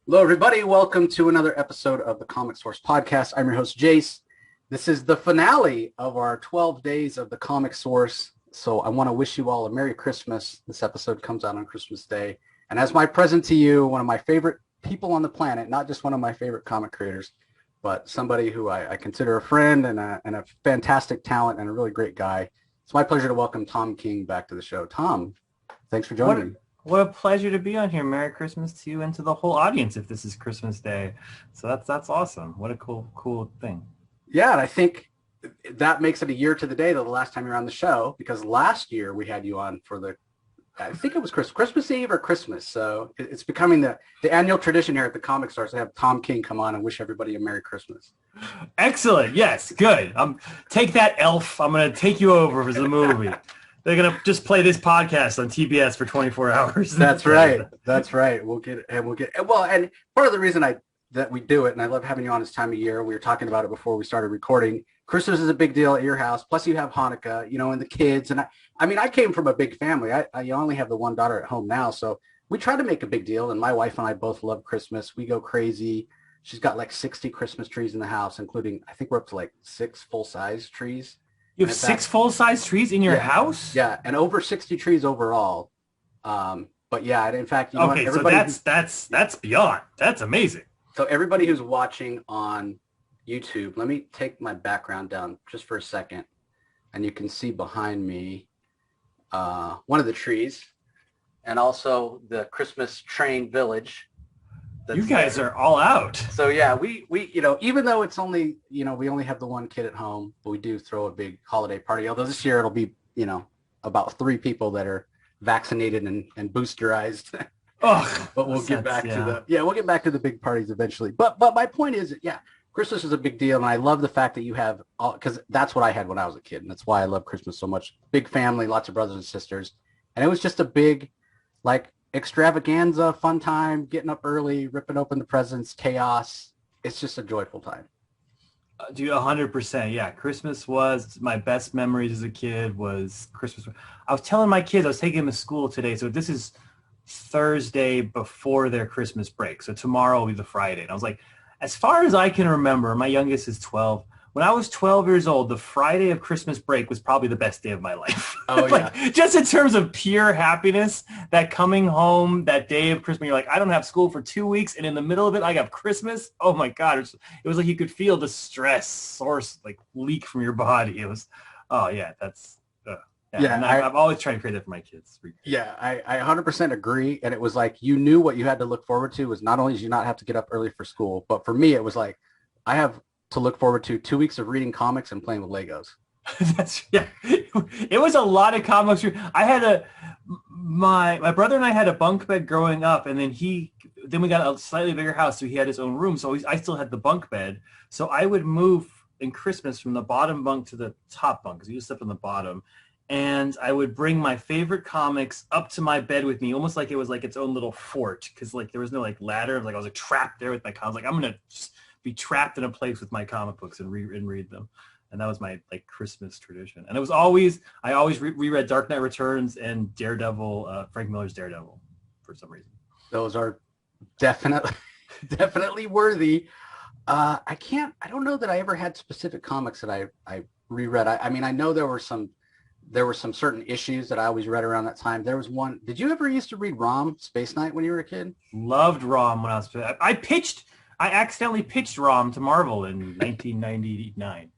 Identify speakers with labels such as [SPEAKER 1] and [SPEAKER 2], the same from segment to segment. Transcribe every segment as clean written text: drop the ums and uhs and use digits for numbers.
[SPEAKER 1] Hello, everybody. Welcome to another episode of the Comic Source Podcast. I'm your host, Jace. This is the finale of our 12 days of the Comic Source. So I want to wish you all a Merry Christmas. This episode comes out on Christmas Day. And as my present to you, one of my favorite people on the planet, not just one of my favorite comic creators, but somebody who I consider a friend and a fantastic talent and a really great guy. It's my pleasure to welcome Tom King back to the show. Tom, thanks for joining me.
[SPEAKER 2] What a pleasure to be on here. Merry Christmas to you and to the whole audience if this is Christmas Day. So that's awesome. What a cool thing.
[SPEAKER 1] Yeah, and I think that makes it a year to the day, though, the last time you were on the show, because last year we had you on for I think it was Christmas Eve or Christmas. So it's becoming the annual tradition here at the Comic Stars to have Tom King come on and wish everybody a Merry Christmas.
[SPEAKER 2] Excellent. Yes, good. Take that, Elf. I'm going to take you over for the movie. They're going to just play this podcast on TBS for 24 hours.
[SPEAKER 1] That's right. That's right. Well, and part of the reason that we do it, and I love having you on this time of year, we were talking about it before we started recording. Christmas is a big deal at your house. Plus you have Hanukkah, and the kids. And I came from a big family. I only have the one daughter at home now. So we try to make a big deal. And my wife and I both love Christmas. We go crazy. She's got like 60 Christmas trees in the house, including, I think we're up to like 6 full-size trees.
[SPEAKER 2] You have 6 full-size trees in your house?
[SPEAKER 1] Yeah, and over 60 trees overall. But yeah, in fact,
[SPEAKER 2] so that's beyond. That's amazing.
[SPEAKER 1] So everybody who's watching on YouTube, let me take my background down just for a second, and you can see behind me one of the trees, and also the Christmas train village.
[SPEAKER 2] You guys are all out.
[SPEAKER 1] So yeah, we even though it's only, we only have the one kid at home, but we do throw a big holiday party. Although this year it'll be, about 3 people that are vaccinated and boosterized.
[SPEAKER 2] Oh,
[SPEAKER 1] but we'll get back to the big parties eventually. But my point is, Christmas is a big deal, and I love the fact that you have all, because that's what I had when I was a kid, and that's why I love Christmas so much. Big family, lots of brothers and sisters, and it was just a big, extravaganza, fun time, getting up early, ripping open the presents, chaos. It's just a joyful time.
[SPEAKER 2] Dude, 100%. Yeah, Christmas was my best memories as a kid. Was Christmas. I was telling my kids, I was taking them to school today. So this is Thursday before their Christmas break. So tomorrow will be the Friday. And I was like, as far as I can remember, my youngest is 12. When I was 12 years old, the Friday of Christmas break was probably the best day of my life.
[SPEAKER 1] Oh,
[SPEAKER 2] yeah. Just in terms of pure happiness, that coming home, that day of Christmas, you're like, I don't have school for 2 weeks. And in the middle of it, I have Christmas. Oh, my God. It was like you could feel the stress source leak from your body. It was, oh, yeah, that's... Yeah, I'm always trying to create that for my kids.
[SPEAKER 1] Yeah, I 100% agree. And it was like you knew what you had to look forward to was not only did you not have to get up early for school, but for me, it was like I have to look forward to 2 weeks of reading comics and playing with Legos.
[SPEAKER 2] It was a lot of comics. I had my brother and I had a bunk bed growing up, and then we got a slightly bigger house, so he had his own room. So I still had the bunk bed. So I would move in Christmas from the bottom bunk to the top bunk because he used to sleep on the bottom. And I would bring my favorite comics up to my bed with me, almost like it was like its own little fort, because there was no ladder. I was trapped there with my comics. I'm gonna just be trapped in a place with my comic books and read them. And that was my Christmas tradition. And it was I always reread Dark Knight Returns and Daredevil, Frank Miller's Daredevil, for some reason.
[SPEAKER 1] Those are definitely worthy. I don't know that I ever had specific comics that I reread. I mean, I know there were some certain issues that I always read around that time. There was one. Did you ever used to read ROM, Space Knight, when you were a kid?
[SPEAKER 2] Loved ROM when I was. I accidentally pitched ROM to Marvel in 1999.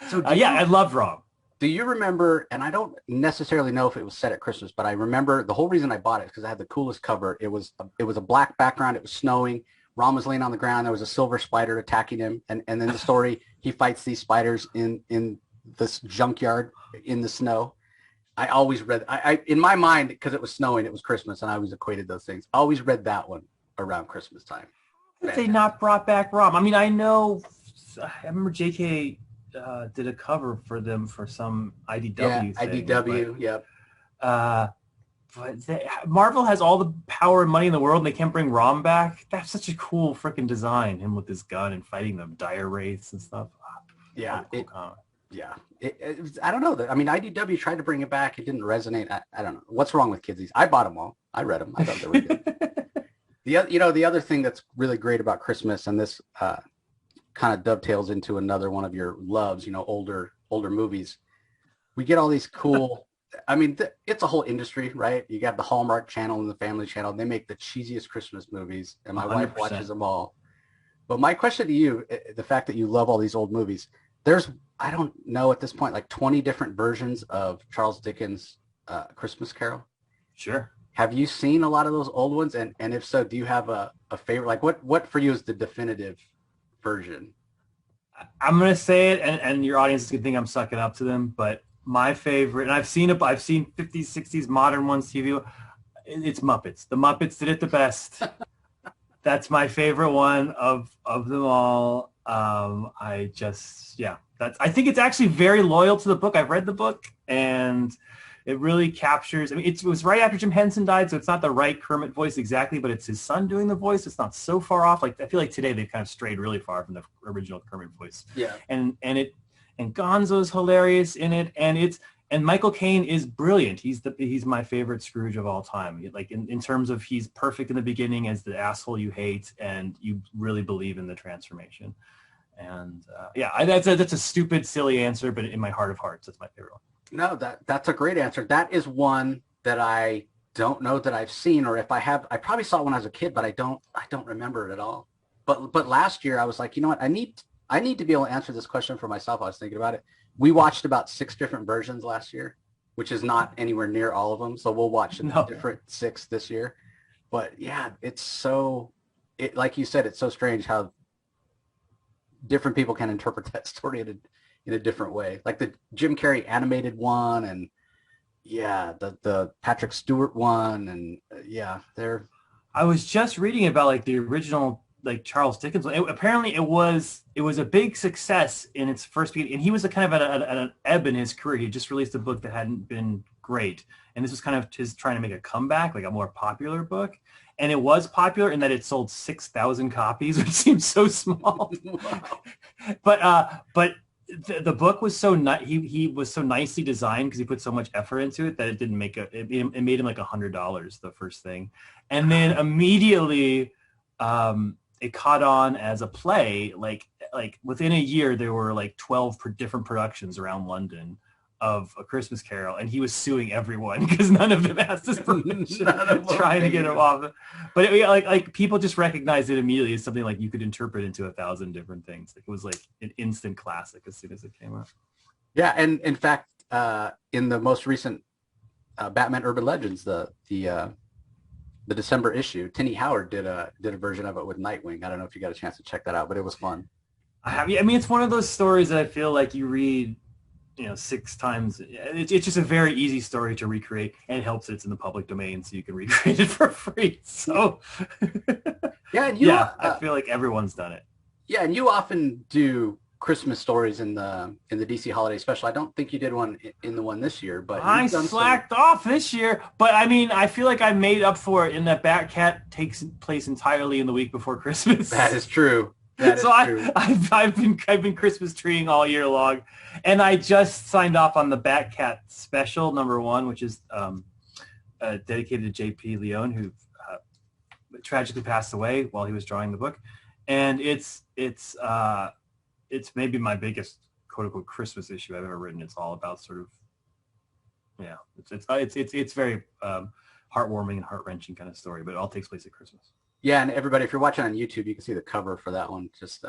[SPEAKER 2] So I loved ROM.
[SPEAKER 1] Do you remember? And I don't necessarily know if it was set at Christmas, but I remember the whole reason I bought it because I had the coolest cover. It was a black background. It was snowing. Rom was laying on the ground. There was a silver spider attacking him, and then the story he fights these spiders in this junkyard in the snow. I always read in my mind, because it was snowing, it was Christmas, and I always equated those things. I always read that one around Christmas time.
[SPEAKER 2] If they not brought back ROM? I mean, I remember JK did a cover for them for some IDW thing.
[SPEAKER 1] IDW, yep.
[SPEAKER 2] But Marvel has all the power and money in the world, and they can't bring Rom back. That's such a cool freaking design, him with his gun and fighting the dire wraiths and stuff.
[SPEAKER 1] Yeah, I don't know. I mean, IDW tried to bring it back. It didn't resonate. I don't know. What's wrong with Kidsies? I bought them all. I read them. I thought they were good. The other thing that's really great about Christmas, and this kind of dovetails into another one of your loves, older movies. We get all these cool. I mean, it's a whole industry, right? You got the Hallmark Channel and the Family Channel. They make the cheesiest Christmas movies, and my
[SPEAKER 2] 100%.
[SPEAKER 1] wife watches them all. But my question to you, the fact that you love all these old movies, there's, I don't know at this point, like 20 different versions of Charles Dickens' Christmas Carol.
[SPEAKER 2] Sure.
[SPEAKER 1] Have you seen a lot of those old ones? And if so, do you have a favorite? Like what for you is the definitive version?
[SPEAKER 2] I'm going to say it, and your audience is going to think I'm sucking up to them, but my favorite, and I've seen 50s, 60s, modern ones, TV, it's Muppets. The Muppets did it the best. That's my favorite one of them all. I think it's actually very loyal to the book. I've read the book, and it really captures, I mean, it was right after Jim Henson died, so it's not the right Kermit voice exactly, but it's his son doing the voice. It's not so far off. Like, I feel like today they've kind of strayed really far from the original Kermit voice.
[SPEAKER 1] Yeah.
[SPEAKER 2] And Gonzo's hilarious in it, and Michael Caine is brilliant. He's my favorite Scrooge of all time. Like in terms of, he's perfect in the beginning as the asshole you hate, and you really believe in the transformation. And that's a stupid, silly answer, but in my heart of hearts, that's my favorite one.
[SPEAKER 1] No, that's a great answer. That is one that I don't know that I've seen, or if I have, I probably saw it when I was a kid, but I don't remember it at all. But last year I was like, you know what, I need to be able to answer this question for myself. I was thinking about it. We watched about 6 different versions last year, which is not anywhere near all of them. So we'll watch a different 6 this year. But yeah, like you said, it's so strange how different people can interpret that story in a different way. Like the Jim Carrey animated one, and the Patrick Stewart one, and I
[SPEAKER 2] was just reading about like the original like Charles Dickens. Apparently it was a big success in its first beginning, and he was kind of at an ebb in his career. He had just released a book that hadn't been great, and this was kind of his trying to make a comeback, like a more popular book. And it was popular in that it sold 6,000 copies, which seems so small. But the book was so he was so nicely designed because he put so much effort into it that it didn't make it made him like $100 the first thing, and then immediately it caught on as a play. Like within a year there were like 12 different productions around London of A Christmas Carol, and he was suing everyone because none of them asked his permission, trying to get him off. But like people just recognized it immediately as something like you could interpret into 1,000 different things. Like it was like an instant classic as soon as it came out. Yeah,
[SPEAKER 1] and in fact, in the most recent Batman Urban Legends, the December issue, Tinny Howard did a version of it with Nightwing. I don't know if you got a chance to check that out, but it was fun.
[SPEAKER 2] I have. I mean, it's one of those stories that I feel like you read 6 times. It's just a very easy story to recreate, and it helps that it's in the public domain, so you can recreate it for free. So I feel like everyone's done it. Yeah,
[SPEAKER 1] and you often do Christmas stories in the DC Holiday Special. I don't think you did one in the one this year, but
[SPEAKER 2] I slacked off this year. But I mean, I feel like I made up for it in that Batcat takes place entirely in the week before Christmas.
[SPEAKER 1] That is true.
[SPEAKER 2] So I've been Christmas treeing all year long, and I just signed off on the Batcat special #1, which is dedicated to J.P. Leone, who tragically passed away while he was drawing the book, and it's maybe my biggest quote unquote Christmas issue I've ever written. It's all about sort of it's very heartwarming and heart-wrenching kind of story, but it all takes place at Christmas.
[SPEAKER 1] Yeah, and everybody, if you're watching on YouTube, you can see the cover for that one just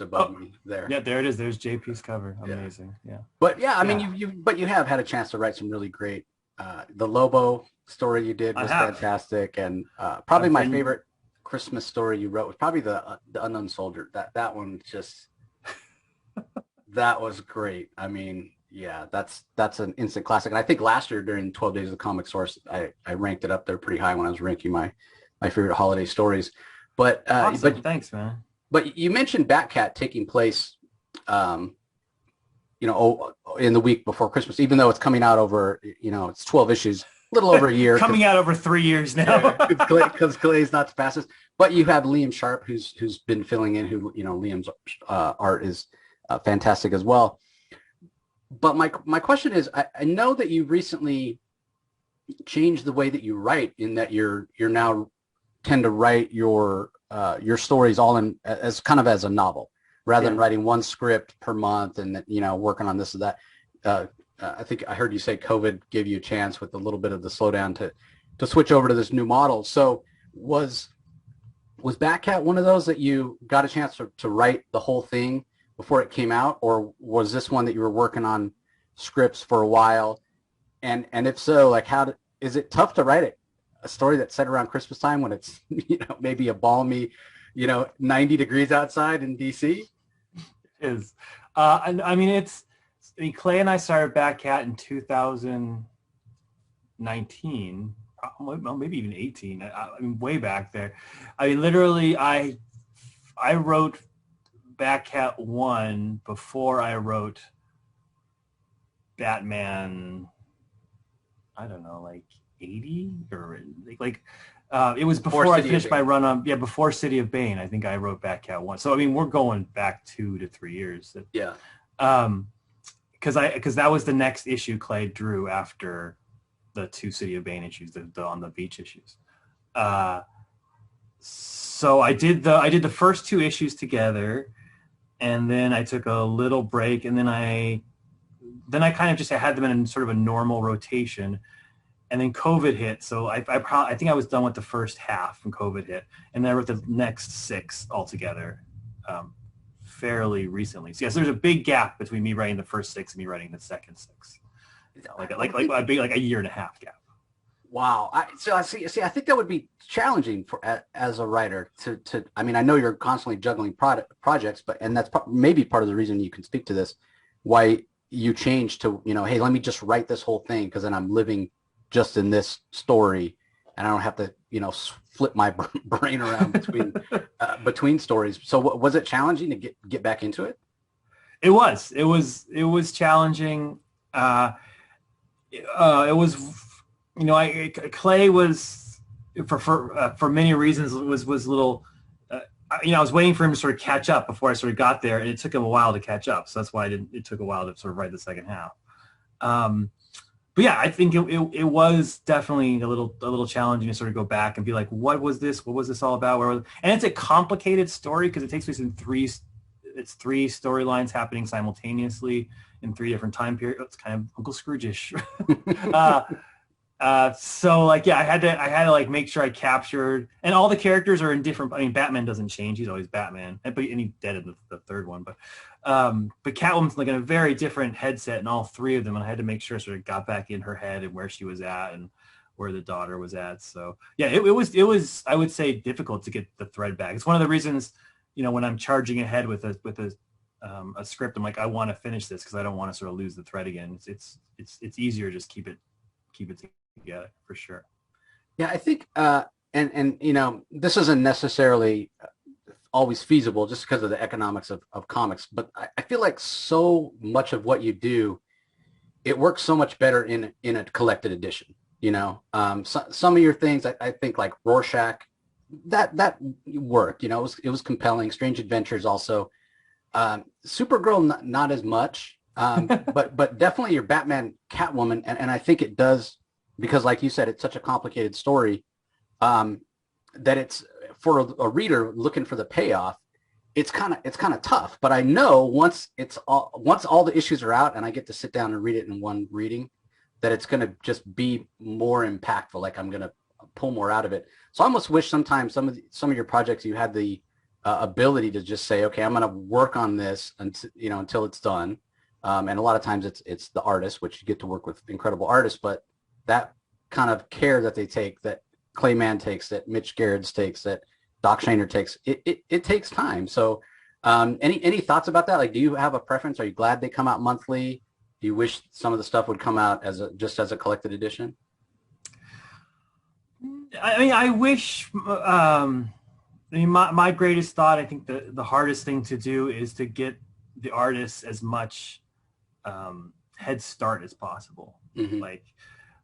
[SPEAKER 1] above me there.
[SPEAKER 2] Yeah, there it is. There's JP's cover. Amazing. Yeah.
[SPEAKER 1] But I mean, you have had a chance to write some really great. The Lobo story you did was fantastic, and probably my favorite Christmas story you wrote was probably the Unknown Soldier. That one just that was great. I mean, yeah, that's an instant classic. And I think last year during 12 Days of the Comic Source, I ranked it up there pretty high when I was ranking my favorite holiday stories. But
[SPEAKER 2] awesome. Thanks, man.
[SPEAKER 1] But you mentioned Batcat taking place in the week before Christmas, even though it's coming out over, it's 12 issues, a little over a year.
[SPEAKER 2] Coming out over 3 years now.
[SPEAKER 1] Because Clay's not the fastest. But you have Liam Sharp, who's been filling in, Liam's art is fantastic as well. But my question is, I know that you recently changed the way that you write, in that you're now tend to write your stories all in as kind of as a novel, rather than writing one script per month and working on this or that. I think I heard you say COVID gave you a chance with a little bit of the slowdown to switch over to this new model. So was Batcat one of those that you got a chance to write the whole thing before it came out, or was this one that you were working on scripts for a while? And if so, like, is it tough to write a story that's set around Christmas time when it's maybe a balmy 90 degrees outside in DC?
[SPEAKER 2] It is. Clay and I started Batcat in 2019, well, maybe even 18. I mean, way back there. I mean, literally, I wrote Batcat 1 before I wrote Batman, I don't know, like 80 or it was before I finished my run on, before City of Bane. I think I wrote Batcat 1. So, I mean, we're going back 2 to 3 years.
[SPEAKER 1] Yeah.
[SPEAKER 2] Because that was the next issue Clay drew after the 2 City of Bane issues, the on the beach issues. So I did the first 2 issues together, and then I took a little break, and then I kind of just had them in sort of a normal rotation, and then COVID hit. So I think I was done with the first half when COVID hit, and then I wrote the next 6 altogether. Fairly recently. So yes, there's a big gap between me writing the first 6 and me writing the second 6. Like a year and a half gap.
[SPEAKER 1] Wow. I think that would be challenging as a writer to I mean, I know you're constantly juggling projects, and that's maybe part of the reason you can speak to this, why you changed to, hey, let me just write this whole thing, because then I'm living just in this story and I don't have to, flip my brain around between stories. So was it challenging to get back into it?
[SPEAKER 2] It was challenging. It was, Clay was for many reasons was a little, I was waiting for him to sort of catch up before I sort of got there, and it took him a while to catch up. So that's why it took a while to sort of write the second half. But yeah, I think it was definitely a little challenging to sort of go back and be like, what was this? What was this all about? And it's a complicated story because it takes place in 3 storylines happening simultaneously in 3 different time periods. It's kind of Uncle Scrooge-ish. So I had to make sure I captured, and all the characters are in different. I mean, Batman doesn't change; he's always Batman, and he's dead in the third one. But Catwoman's in a very different headset in all 3 of them, and I had to make sure I sort of got back in her head and where she was at and where the daughter was at. So yeah, it was I would say difficult to get the thread back. It's one of the reasons when I'm charging ahead with a script, I'm like, I want to finish this because I don't want to sort of lose the thread again. It's easier to just keep it together for sure.
[SPEAKER 1] Yeah, I think and this isn't necessarily always feasible just because of the economics of comics, but I feel like so much of what you do, it works so much better in a collected edition. Some of your things, I think, like Rorschach, that worked. It was compelling. Strange Adventures also. Supergirl, not as much, but definitely your Batman, Catwoman, and I think it does, because like you said, it's such a complicated story, that it's, for a reader looking for the payoff, it's kind of tough. But I know once all the issues are out and I get to sit down and read it in one reading, that it's going to just be more impactful. Like I'm going to pull more out of it. So I almost wish sometimes some of your projects you had the ability to just say, okay, I'm going to work on this until it's done. And a lot of times it's the artist, which you get to work with incredible artists, but that kind of care that they take, that Clayman takes, that Mitch Gerrits takes, that Doc Shaner takes, it takes time. So any thoughts about that? Like, do you have a preference? Are you glad they come out monthly? Do you wish some of the stuff would come out just as a collected edition?
[SPEAKER 2] I mean, I wish, my greatest thought, I think the hardest thing to do is to get the artists as much head start as possible. Mm-hmm.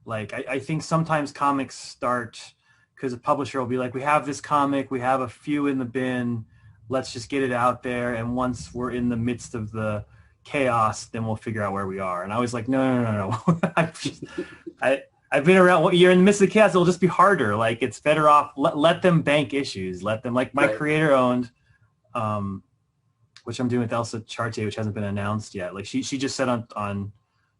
[SPEAKER 2] I think sometimes comics start because a publisher will be like, we have this comic, we have a few in the bin, let's just get it out there. And once we're in the midst of the chaos, then we'll figure out where we are. And I was like, no. I've been around. You're in the midst of chaos. It'll just be harder. Like it's better off let them bank issues. Let them like my creator owned, which I'm doing with Elsa Charte, which hasn't been announced yet. Like she just said on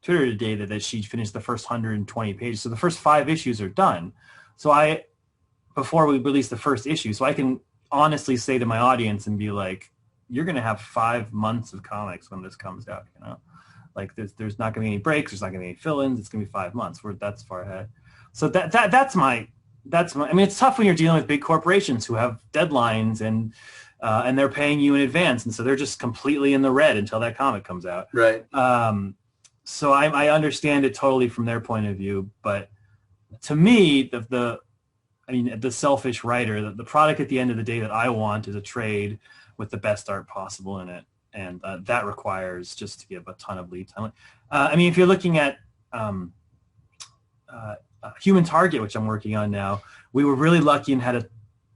[SPEAKER 2] Twitter today that she finished the first 120 pages. So the first 5 issues are done. So before we release the first issue, so I can honestly say to my audience and be like, you're going to have 5 months of comics when this comes out, you know? Like there's not going to be any breaks. There's not going to be any fill-ins. It's going to be 5 months. That's far ahead. So that's my. I mean, it's tough when you're dealing with big corporations who have deadlines and they're paying you in advance, and so they're just completely in the red until that comic comes out.
[SPEAKER 1] Right.
[SPEAKER 2] So I understand it totally from their point of view, but to me, the selfish writer, the product at the end of the day that I want is a trade with the best art possible in it. And that requires just to give a ton of lead time. I mean, if you're looking at Human Target, which I'm working on now, we were really lucky and had a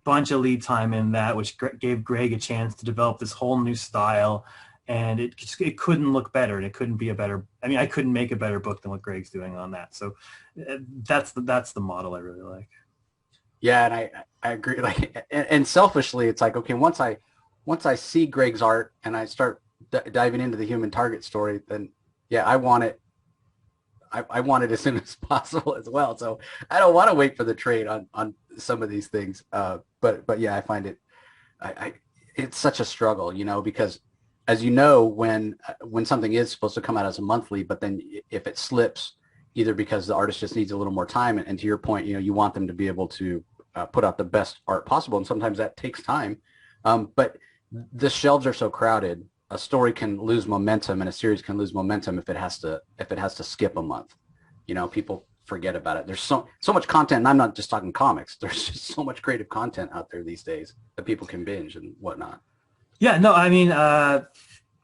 [SPEAKER 2] bunch of lead time in that, which gave Greg a chance to develop this whole new style. And it couldn't look better, and it couldn't be a better. I mean, I couldn't make a better book than what Greg's doing on that. So that's the model I really like.
[SPEAKER 1] Yeah, and I agree. Like, and selfishly, it's like, okay, once I see Greg's art and I start diving into the Human Target story, then yeah, I want it. I want it as soon as possible as well. So I don't want to wait for the trade on some of these things. But yeah, I find it. It's such a struggle, you know, because as you know, when something is supposed to come out as a monthly, but then if it slips, either because the artist just needs a little more time, and to your point, you know, you want them to be able to put out the best art possible, and sometimes that takes time. But the shelves are so crowded, a story can lose momentum, and a series can lose momentum if it has to skip a month. You know, people forget about it. There's so much content, and I'm not just talking comics. There's just so much creative content out there these days that people can binge and whatnot.
[SPEAKER 2] Yeah, no, I mean, I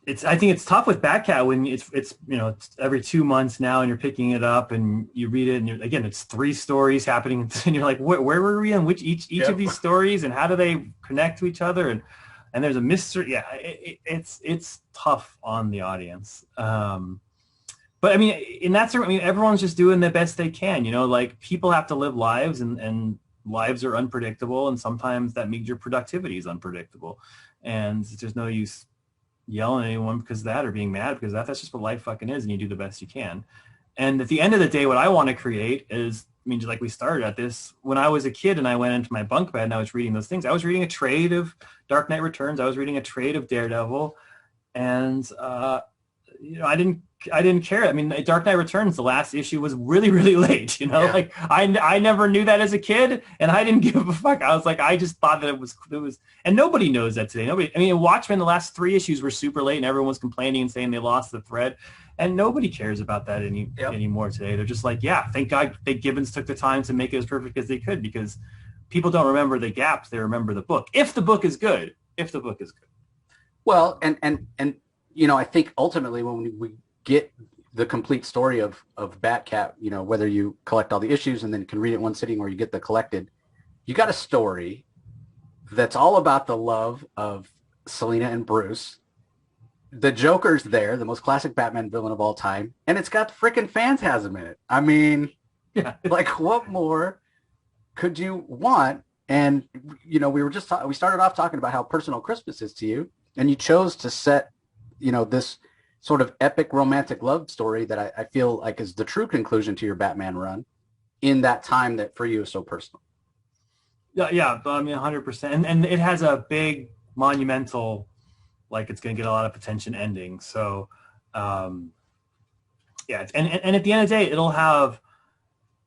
[SPEAKER 2] think it's tough with Batcat when it's you know, it's every 2 months now, and you're picking it up and you read it, and again, it's 3 stories happening, and you're like, where were we on each of these stories, and how do they connect to each other, and there's a mystery. Yeah, it's tough on the audience. But I mean, in that sort, I mean, everyone's just doing the best they can, you know, like people have to live lives, and lives are unpredictable, and sometimes that means your productivity is unpredictable. And there's no use yelling at anyone because of that, or being mad because of that. That's just what life fucking is, and you do the best you can. And at the end of the day, what I want to create is, I mean, just like we started at this, when I was a kid and I went into my bunk bed and I was reading those things, I was reading a trade of Dark Knight Returns. I was reading a trade of Daredevil. And, you know, I didn't care. I mean, Dark Knight Returns, the last issue was really, really late, you know, like I never knew that as a kid, and I didn't give a fuck. I was like, I just thought that it was, and nobody knows that today. Nobody, I mean, Watchmen, the last 3 issues were super late, and everyone was complaining and saying they lost the thread, and nobody cares about that anymore today. They're just like, yeah, thank God that Gibbons took the time to make it as perfect as they could, because people don't remember the gaps. They remember the book. If the book is good. Well,
[SPEAKER 1] and you know, I think ultimately when we get the complete story of Batcat, you know, whether you collect all the issues and then can read it one sitting, or you get the collected, you got a story that's all about the love of Selina and Bruce. The Joker's there, the most classic Batman villain of all time, and it's got freaking Phantasm in it. I mean, yeah, like what more could you want? And you know, we started off talking about how personal Christmas is to you, and you chose to set, you know, this sort of epic romantic love story that I feel like is the true conclusion to your Batman run in that time that for you is so personal.
[SPEAKER 2] Yeah, I mean, 100%. And it has a big monumental, like it's going to get a lot of attention ending. So, yeah. And at the end of the day, it'll have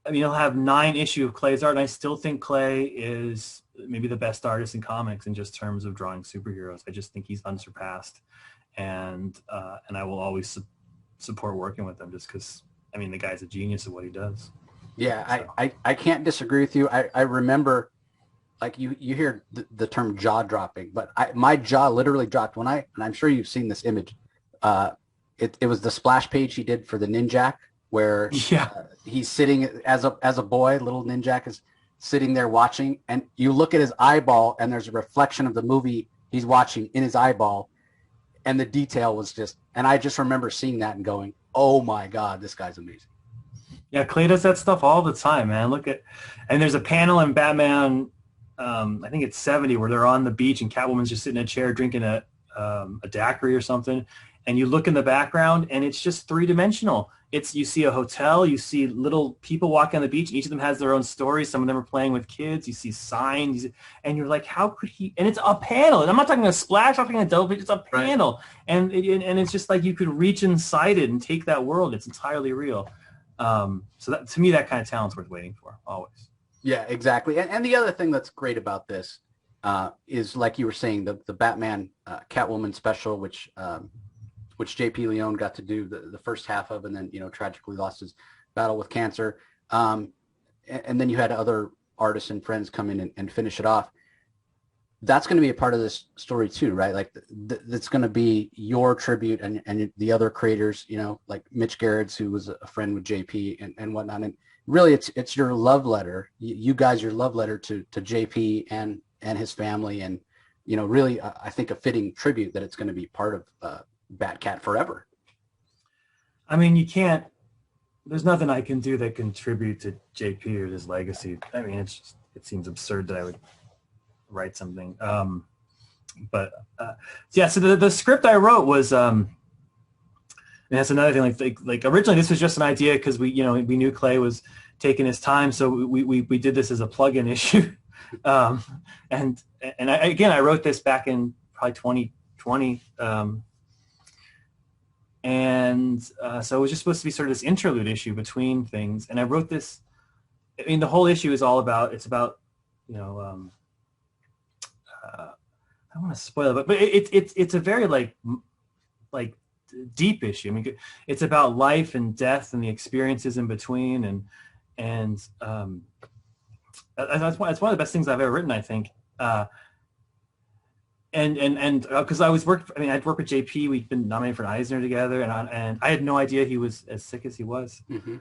[SPEAKER 2] 9 issues of Clay's art. And I still think Clay is maybe the best artist in comics in just terms of drawing superheroes. I just think he's unsurpassed. And I will always support working with him, just because, I mean, the guy's a genius at what he does.
[SPEAKER 1] Yeah, so. I can't disagree with you. I remember, like, you hear the term jaw dropping, but my jaw literally dropped when and I'm sure you've seen this image. It was the splash page he did for the Ninjak, where he's sitting as a boy, little Ninjak is sitting there watching, and you look at his eyeball and there's a reflection of the movie he's watching in his eyeball. And the detail was just, and I just remember seeing that and going, oh my God, this guy's amazing.
[SPEAKER 2] Yeah, Clay does that stuff all the time, man. And there's a panel in Batman, I think it's 70, where they're on the beach and Catwoman's just sitting in a chair drinking a daiquiri or something. And you look in the background and it's just three-dimensional. You see a hotel, you see little people walking on the beach. Each of them has their own story. Some of them are playing with kids. You see signs, and you're like, how could he? And it's a panel. And I'm not talking a splash, I'm talking a double page. It's a panel, right. And it's just like you could reach inside it and take that world. It's entirely real. So that, to me, that kind of talent's worth waiting for, always.
[SPEAKER 1] Yeah, exactly. And the other thing that's great about this is, like you were saying, the Batman Catwoman special, which J.P. Leone got to do the first half of, and then, tragically lost his battle with cancer. And then you had other artists and friends come in and finish it off. That's going to be a part of this story too, right? Like that's going to be your tribute and the other creators, like Mitch Gerrits, who was a friend with JP and whatnot. And really it's your love letter, you guys, your love letter to JP and his family. And, really, I think a fitting tribute that it's going to be part of Batcat forever.
[SPEAKER 2] I mean, there's nothing I can do that contribute to JP or his legacy. I mean, it seems absurd that I would write something. So the script I wrote was, and that's another thing, like originally this was just an idea because we knew Clay was taking his time. So we did this as a plug-in issue. And I wrote this back in probably 2020. So it was just supposed to be sort of this interlude issue between things. And I wrote this, I mean, the whole issue is all about, I don't want to spoil it, but it's a very like deep issue. I mean, it's about life and death and the experiences in between. And that's one of the best things I've ever written, I think. And because I'd worked with JP. We'd been nominated for an Eisner together, and I had no idea he was as sick as he was.
[SPEAKER 1] Mm-hmm.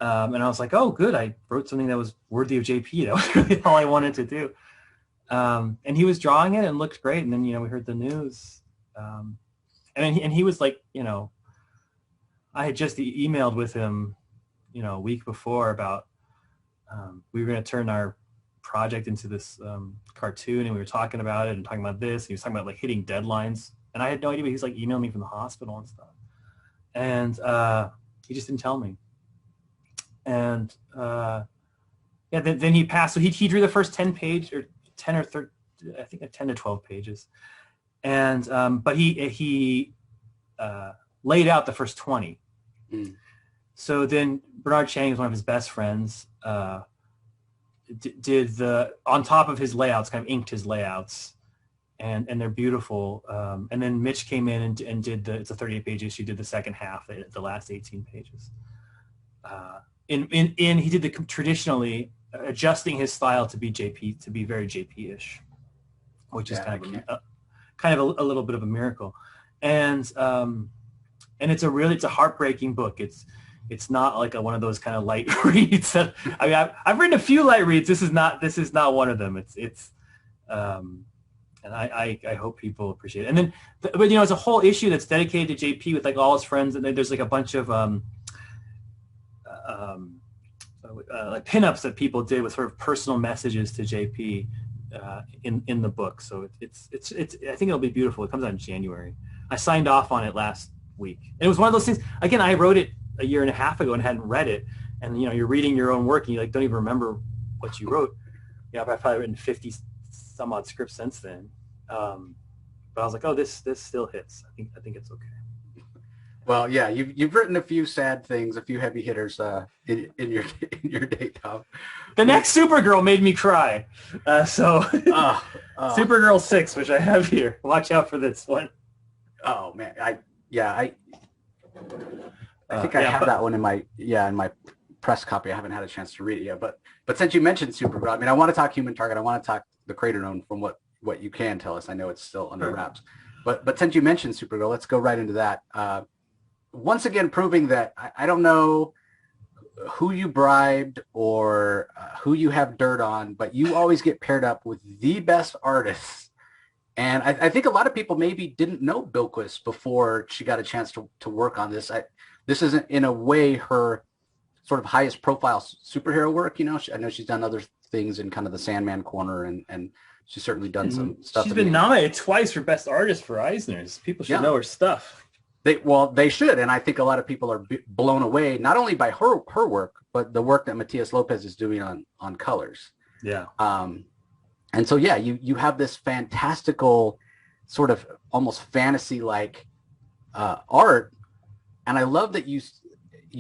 [SPEAKER 2] And I was like, oh, good. I wrote something that was worthy of JP. That was really all I wanted to do. And he was drawing it and looked great. And then, we heard the news. And he was like, I had just emailed with him, a week before about we were going to turn our project into this cartoon, and we were talking about it and talking about this. He was talking about like hitting deadlines, and I had no idea. But he was like emailing me from the hospital and stuff, and he just didn't tell me. And then he passed. So he drew the first 10 or 13, I think 10 to 12 pages, and but he laid out the first 20. Mm. So then Bernard Chang is one of his best friends. Did on top of his layouts, kind of inked his layouts, and they're beautiful. And then Mitch came in and did it's a 38-page issue. Did the second half, the last 18 pages. He did the traditionally adjusting his style to be JP, to be very JP-ish, which is kind of a little bit of a miracle. And it's a heartbreaking book. It's not like one of those kind of light reads. That, I mean, I've written a few light reads. This is not one of them. And I hope people appreciate it. And then, but it's a whole issue that's dedicated to JP with like all his friends. And then there's like a bunch of like pinups that people did with sort of personal messages to JP in the book. So it's I think it'll be beautiful. It comes out in January. I signed off on it last week, and it was one of those things. Again, I wrote it a year and a half ago and hadn't read it, and you're reading your own work and you like don't even remember what you wrote. I've probably written 50 some odd scripts since then, but I was like, oh, this still hits. I think it's okay.
[SPEAKER 1] Well, yeah, you've written a few sad things, a few heavy hitters in your day job.
[SPEAKER 2] The next Supergirl made me cry. Supergirl 6, which I have here. Watch out for this one.
[SPEAKER 1] Oh man, I think I have that one in my press copy. I haven't had a chance to read it yet, but since you mentioned Supergirl, I mean, I want to talk Human Target. I want to talk the Creator Known from what you can tell us. I know it's still under wraps, but since you mentioned Supergirl, let's go right into that. Once again, proving that I don't know who you bribed or who you have dirt on, but you always get paired up with the best artists. And I think a lot of people maybe didn't know Bilquis before she got a chance to work on this. This isn't in a way her sort of highest profile superhero work. I know she's done other things in kind of the Sandman corner, and she's certainly done some stuff.
[SPEAKER 2] She's been nominated twice for Best Artist for Eisner's. People should know her stuff.
[SPEAKER 1] They should, and I think a lot of people are blown away not only by her work, but the work that Matias Lopez is doing on colors.
[SPEAKER 2] Yeah.
[SPEAKER 1] And so you have this fantastical sort of almost fantasy like art, and I love that you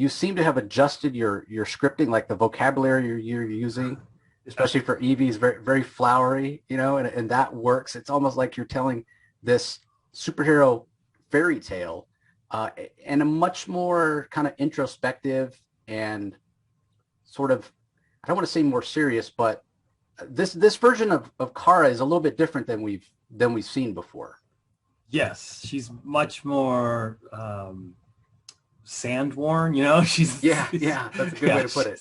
[SPEAKER 1] seem to have adjusted your scripting, like the vocabulary you're using, especially for Evie, is very, very flowery, and that works. It's almost like you're telling this superhero fairy tale in a much more kind of introspective and sort of, I don't want to say more serious, but this version of Kara is a little bit different than we've seen before.
[SPEAKER 2] Yes, she's much more sand-worn, she's
[SPEAKER 1] that's a good way to put it.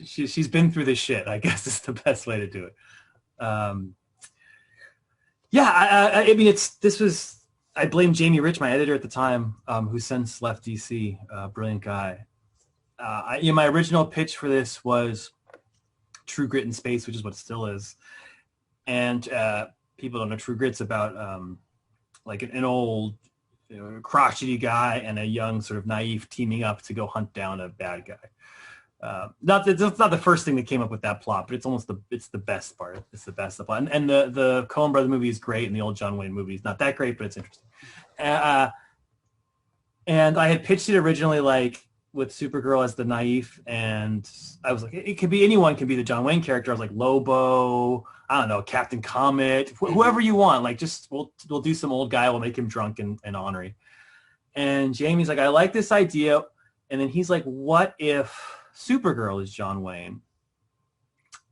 [SPEAKER 2] She's been through this shit, I guess is the best way to do it. I mean, I blame Jamie Rich, my editor at the time, who since left DC, brilliant guy. My original pitch for this was True Grit in Space, which is what it still is. And people don't know True Grit's about like an old crotchety guy and a young sort of naive teaming up to go hunt down a bad guy. That's not the first thing that came up with that plot, but it's the best part. It's the best plot. And the Coen Brothers movie is great, and the old John Wayne movie is not that great, but it's interesting. And I had pitched it originally like with Supergirl as the naive, and I was like, it could be anyone can be the John Wayne character. I was like Lobo, I don't know, Captain Comet, whoever you want. Like, just we'll do some old guy, we'll make him drunk and ornery. And Jamie's like, I like this idea. And then he's like, what if Supergirl is John Wayne?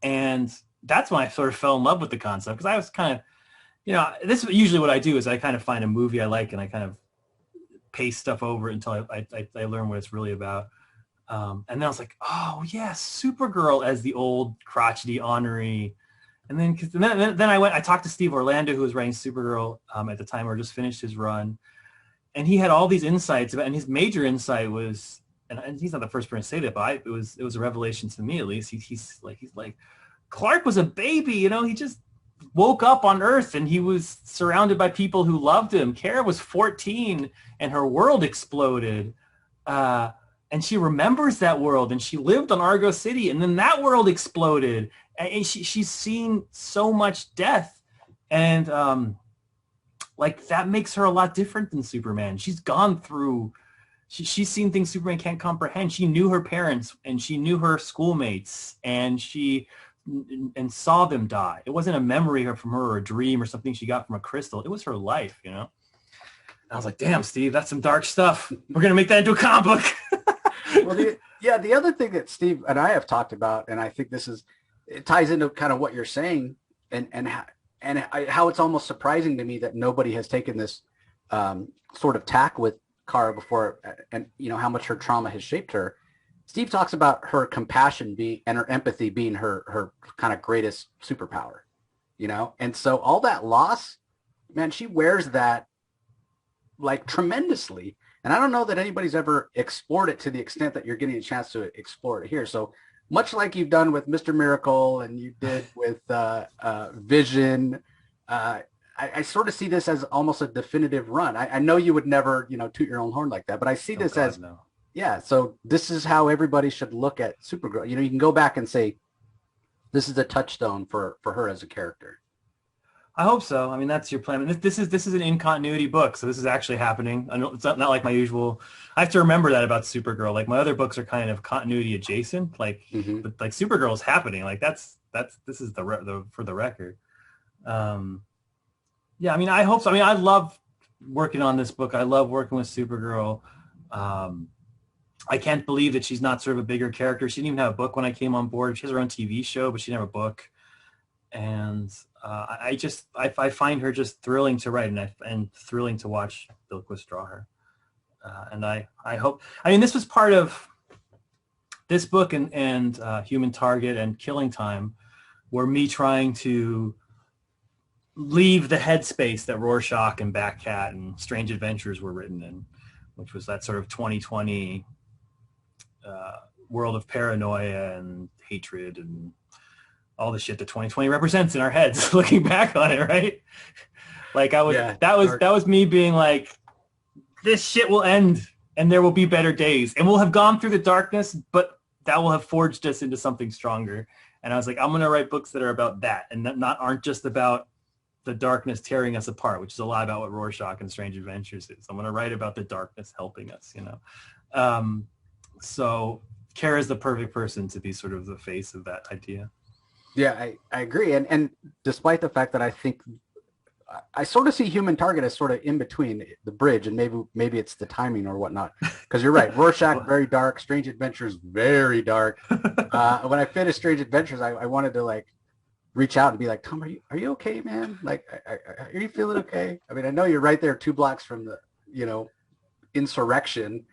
[SPEAKER 2] And that's when I sort of fell in love with the concept, because I was kind of, this is usually what I do is I kind of find a movie I like and I kind of paste stuff over until I learn what it's really about. And then I was like, oh yes, Supergirl as the old crotchety ornery. And then I talked to Steve Orlando, who was writing Supergirl at the time, or just finished his run. And he had all these insights and his major insight was, and he's not the first person to say that, but it was a revelation to me, at least. He's like, Clark was a baby, he just woke up on Earth and he was surrounded by people who loved him. Kara was 14 and her world exploded. And she remembers that world, and she lived on Argo City, and then that world exploded. And she's seen so much death. And that makes her a lot different than Superman. She's gone through, she's seen things Superman can't comprehend. She knew her parents and she knew her schoolmates, and and saw them die. It wasn't a memory from her or a dream or something she got from a crystal. It was her life, And I was like, damn, Steve, that's some dark stuff. We're going to make that into a comic book.
[SPEAKER 1] Well, the other thing that Steve and I have talked about, and I think it ties into kind of what you're saying, and how it's almost surprising to me that nobody has taken this sort of tack with Kara before, and how much her trauma has shaped her. Steve talks about her compassion and her empathy being her kind of greatest superpower, and so all that loss, man, she wears that like tremendously. And I don't know that anybody's ever explored it to the extent that you're getting a chance to explore it here. So much like you've done with Mr. Miracle and you did with Vision, I sort of see this as almost a definitive run. I know you would never, toot your own horn like that, but I see this as, no. Yeah, so this is how everybody should look at Supergirl. You can go back and say, this is a touchstone for her as a character.
[SPEAKER 2] I hope so. I mean, that's your plan. This is an in-continuity book, so this is actually happening. I know it's not like my usual. I have to remember that about Supergirl. Like, my other books are kind of continuity adjacent. Like, but like Supergirl is happening. Like, this is for the record. Yeah, I mean, I hope so. I mean, I love working on this book. I love working with Supergirl. I can't believe that she's not sort of a bigger character. She didn't even have a book when I came on board. She has her own TV show, but she didn't have a book. And I find her just thrilling to write and thrilling to watch Bill Quiss draw her. And I hope, I mean, this was part of this book and Human Target and Killing Time were me trying to leave the headspace that Rorschach and Batcat and Strange Adventures were written in, which was that sort of 2020 world of paranoia and hatred and all the shit that 2020 represents in our heads, looking back on it, right? Like that was me being like, this shit will end and there will be better days and we'll have gone through the darkness, but that will have forged us into something stronger. And I was like, I'm going to write books that are about that and that aren't just about the darkness tearing us apart, which is a lot about what Rorschach and Strange Adventures is. I'm going to write about the darkness helping us, So Kara's the perfect person to be sort of the face of that idea.
[SPEAKER 1] Yeah, I agree. And despite the fact that I think I sort of see Human Target as sort of in between the bridge, and maybe it's the timing or whatnot. Because you're right, Rorschach, very dark. Strange Adventures, very dark. When I finished Strange Adventures, I wanted to like reach out and be like, Tom, are you okay, man? Like, are you feeling okay? I mean, I know you're right there 2 blocks from the, insurrection,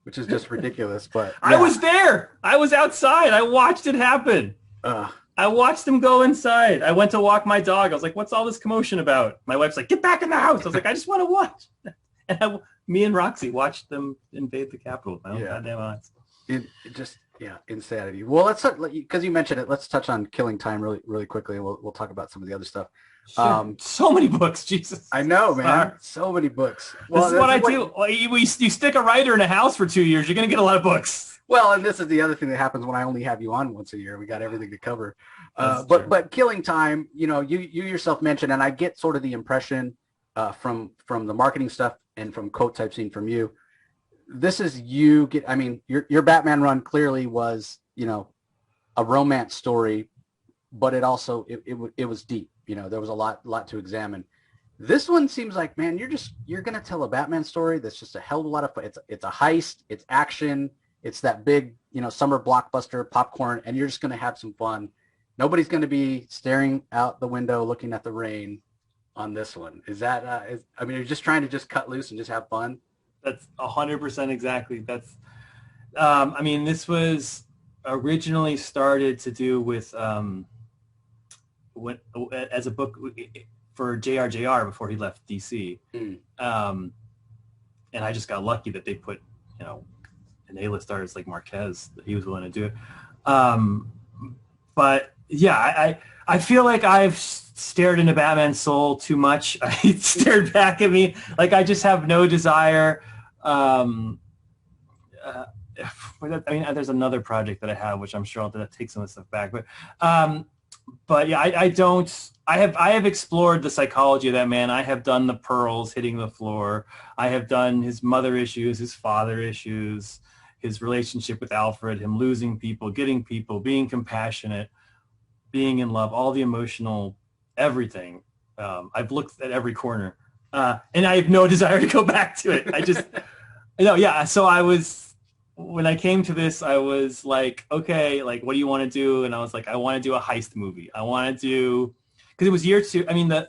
[SPEAKER 1] which is just ridiculous. But yeah.
[SPEAKER 2] I was there. I was outside. I watched it happen. I watched them go inside. I went to walk my dog. I was like, what's all this commotion about? My wife's like, get back in the house. I was like, I just want to watch. And me and Roxy watched them invade the Capitol. Goddamn eyes.
[SPEAKER 1] Insanity. Well, let's, because you mentioned it, let's touch on Killing Time really, really quickly. And we'll talk about some of the other stuff.
[SPEAKER 2] Sure. So many books, Jesus.
[SPEAKER 1] I know, man. So many books.
[SPEAKER 2] Well, this is what I do. You stick a writer in a house for 2 years, you're going to get a lot of books.
[SPEAKER 1] Well, and this is the other thing that happens when I only have you on once a year. We got everything to cover. But Killing Time, you yourself mentioned, and I get sort of the impression from the marketing stuff and from quote type scene from you. This is your Batman run clearly was, a romance story, but it also it was deep. There was a lot to examine. This one seems like, man, you're gonna tell a Batman story that's just a hell of a lot of fun. It's a heist, it's action. It's that big, summer blockbuster popcorn, and you're just going to have some fun. Nobody's going to be staring out the window looking at the rain on this one. Is that, you're just trying to just cut loose and just have fun?
[SPEAKER 2] That's 100% exactly. That's, this was originally started to do with, as a book for JR before he left DC. And I just got lucky that they put, an A-list artist like Marquez, that he was willing to do it. But yeah, I feel like I've stared into Batman's soul too much. He stared back at me. Like I just have no desire. There's another project that I have, which I'm sure I'll take some of the stuff back. But yeah, I have explored the psychology of that man. I have done the pearls hitting the floor. I have done his mother issues, his father issues, his relationship with Alfred, him losing people, getting people, being compassionate, being in love, all the emotional, everything. I've looked at every corner, and I have no desire to go back to it. I just, So when I came to this, I was like, okay, like, what do you want to do? And I was like, I want to do a heist movie. I want to do, because it was year 2. I mean, the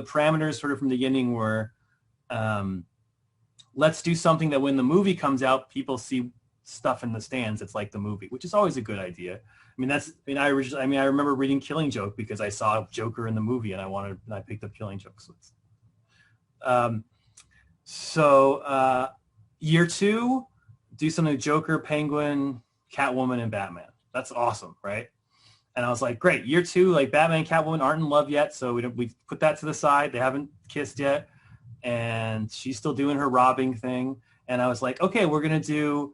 [SPEAKER 2] parameters sort of from the beginning were, let's do something that when the movie comes out, people see stuff in the stands. It's like the movie, which is always a good idea. I remember reading Killing Joke because I saw Joker in the movie and I picked up Killing Joke. So year 2, do something Joker, Penguin, Catwoman, and Batman. That's awesome, right? And I was like, great. Year 2, like Batman and Catwoman aren't in love yet, so we put that to the side. They haven't kissed yet, and she's still doing her robbing thing. And I was like, okay, we're gonna do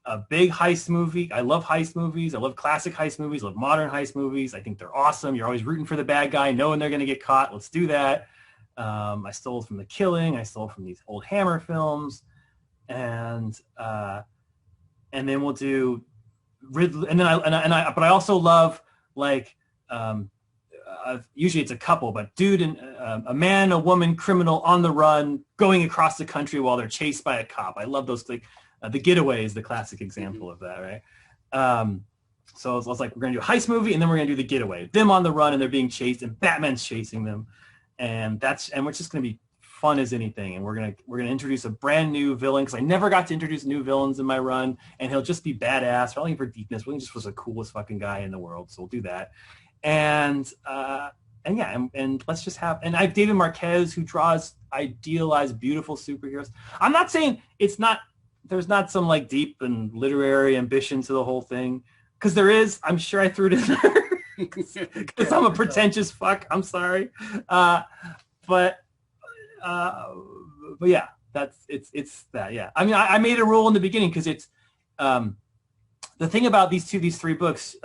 [SPEAKER 2] a big heist movie. I love heist movies. I love classic heist movies. I love modern heist movies. I think they're awesome. You're always rooting for the bad guy, knowing they're gonna get caught. Let's do that. I stole from The Killing. I stole from these old Hammer films. And then we'll do Ridley, but I also love like usually it's a couple, but dude and a man, a woman, criminal on the run, going across the country while they're chased by a cop. I love those. Like The Getaway is the classic example of that, right? So I was like, we're gonna do a heist movie, and then we're gonna do The Getaway. Them on the run, and they're being chased, and Batman's chasing them, and we're just gonna be fun as anything, and we're gonna introduce a brand new villain, because I never got to introduce new villains in my run, and he'll just be badass. We're looking for deepness. William just was the coolest fucking guy in the world, so we'll do that. And let's just have, and I have David Marquez, who draws idealized, beautiful superheroes. I'm not saying it's not there's not some like deep and literary ambition to the whole thing. Because there is, I'm sure I threw it in there because I'm a pretentious fuck. I'm sorry, but yeah, it's that. Yeah, I mean, I made a rule in the beginning because it's the thing about these three books,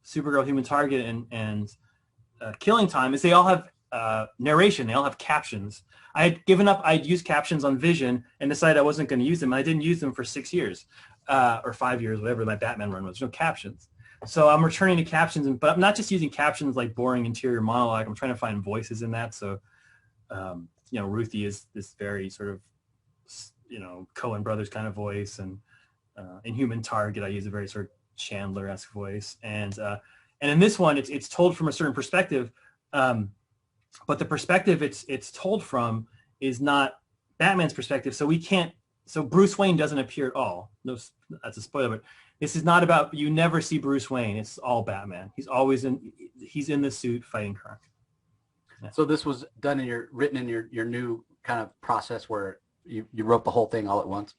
[SPEAKER 2] Supergirl, Human Target, and Killing Time, is they all have narration. They all have captions. I had given up. I'd use captions on Vision and decided I wasn't going to use them. And I didn't use them for 6 years or 5 years, whatever my Batman run was. There's no captions. So I'm returning to captions, but I'm not just using captions like boring interior monologue. I'm trying to find voices in that. So, Ruthie is this very sort of, Coen Brothers kind of voice. And in Human Target, I use a very sort of Chandler-esque voice. And in this one, it's told from a certain perspective. But the perspective it's told from is not Batman's perspective. So Bruce Wayne doesn't appear at all. No, that's a spoiler, but this is not about, you never see Bruce Wayne. It's all Batman. He's in the suit fighting crime.
[SPEAKER 1] Yeah. So this was written in your new kind of process where you wrote the whole thing all at once?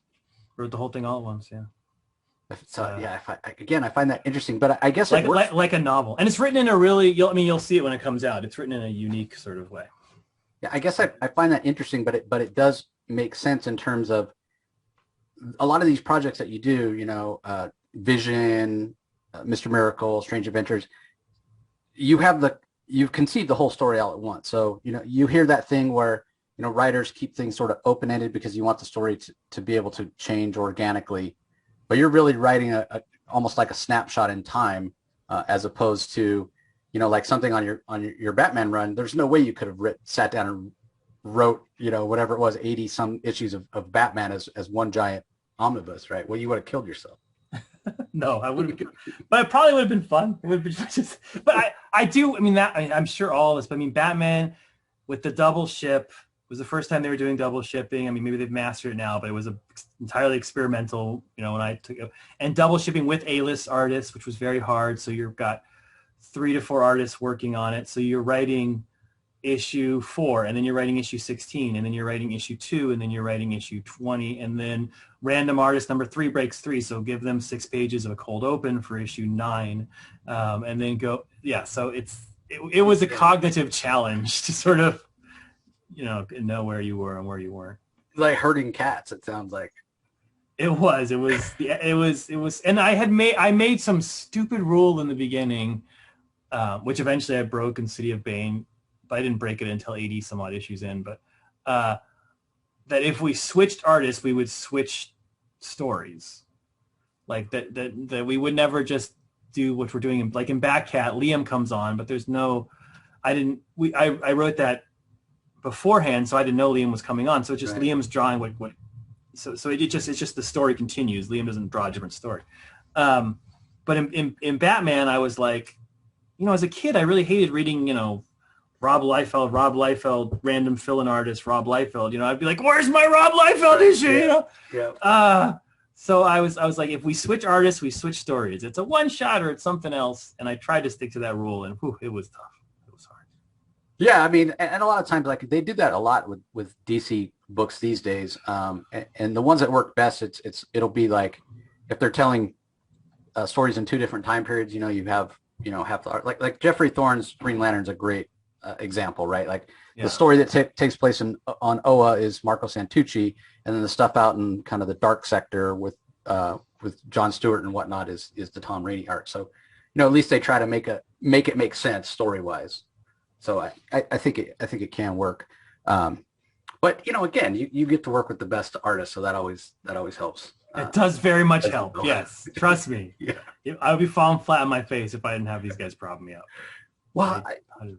[SPEAKER 2] Wrote the whole thing all at once, yeah.
[SPEAKER 1] So I find that interesting, but I guess
[SPEAKER 2] like a novel, and it's written in a really, you'll see it when it comes out. It's written in a unique sort of way.
[SPEAKER 1] Yeah, I guess I find that interesting, but it does make sense in terms of a lot of these projects that you do. Vision, Mr. Miracle, Strange Adventures. You've conceived the whole story all at once. So you hear that thing where writers keep things sort of open ended because you want the story to be able to change organically. But you're really writing almost like a snapshot in time, as opposed to, like something on your Batman run. There's no way you could have sat down and wrote, whatever it was, 80 some issues of Batman as one giant omnibus, right? Well, you would have killed yourself.
[SPEAKER 2] No, I wouldn't. But it probably would have been fun. It would have been just. But I'm sure all of this. But Batman with the double ship was the first time they were doing double shipping. I mean, maybe they've mastered it now, but it was entirely experimental, when I took it. And double shipping with A-list artists, which was very hard. So you've got 3 to 4 artists working on it. So you're writing issue 4, and then you're writing issue 16, and then you're writing issue 2, and then you're writing issue 20, and then random artist number 3 breaks 3. So give them 6 pages of a cold open for issue 9, and then go. Yeah. So it was a cognitive challenge to sort of, know where you were and where you weren't.
[SPEAKER 1] Like herding cats, it sounds like.
[SPEAKER 2] It was, and I made some stupid rule in the beginning, which eventually I broke in City of Bane, but I didn't break it until 80 some odd issues in, but that if we switched artists, we would switch stories. Like that we would never just do what we're doing. Like in Batcat, Liam comes on, but there's no, I wrote that beforehand, so I didn't know Liam was coming on. So it's just right. Liam's drawing what so it's just the story continues. Liam doesn't draw a different story. But in Batman, I was like, as a kid, I really hated reading, Rob Liefeld, random fill-in artist, Rob Liefeld. I'd be like, where's my Rob Liefeld issue? Yeah. So I was like, if we switch artists, we switch stories. It's a one shot or it's something else. And I tried to stick to that rule, and it was tough. It was hard.
[SPEAKER 1] Yeah, I mean, and a lot of times, like they do that a lot with DC books these days. And the ones that work best, it'll be like if they're telling stories in 2 different time periods. You have half the art. Like Jeffrey Thorne's Green Lantern's a great example, right? Like the story that takes place on Oa is Marco Santucci, and then the stuff out in kind of the dark sector with John Stewart and whatnot is the Tom Rainey art. So at least they try to make it make sense story wise. So I think it can work. But again, you get to work with the best artists, so that always helps.
[SPEAKER 2] It does very much help. Yes, trust me.
[SPEAKER 1] Yeah.
[SPEAKER 2] I would be falling flat on my face if I didn't have these guys propping me up.
[SPEAKER 1] Well,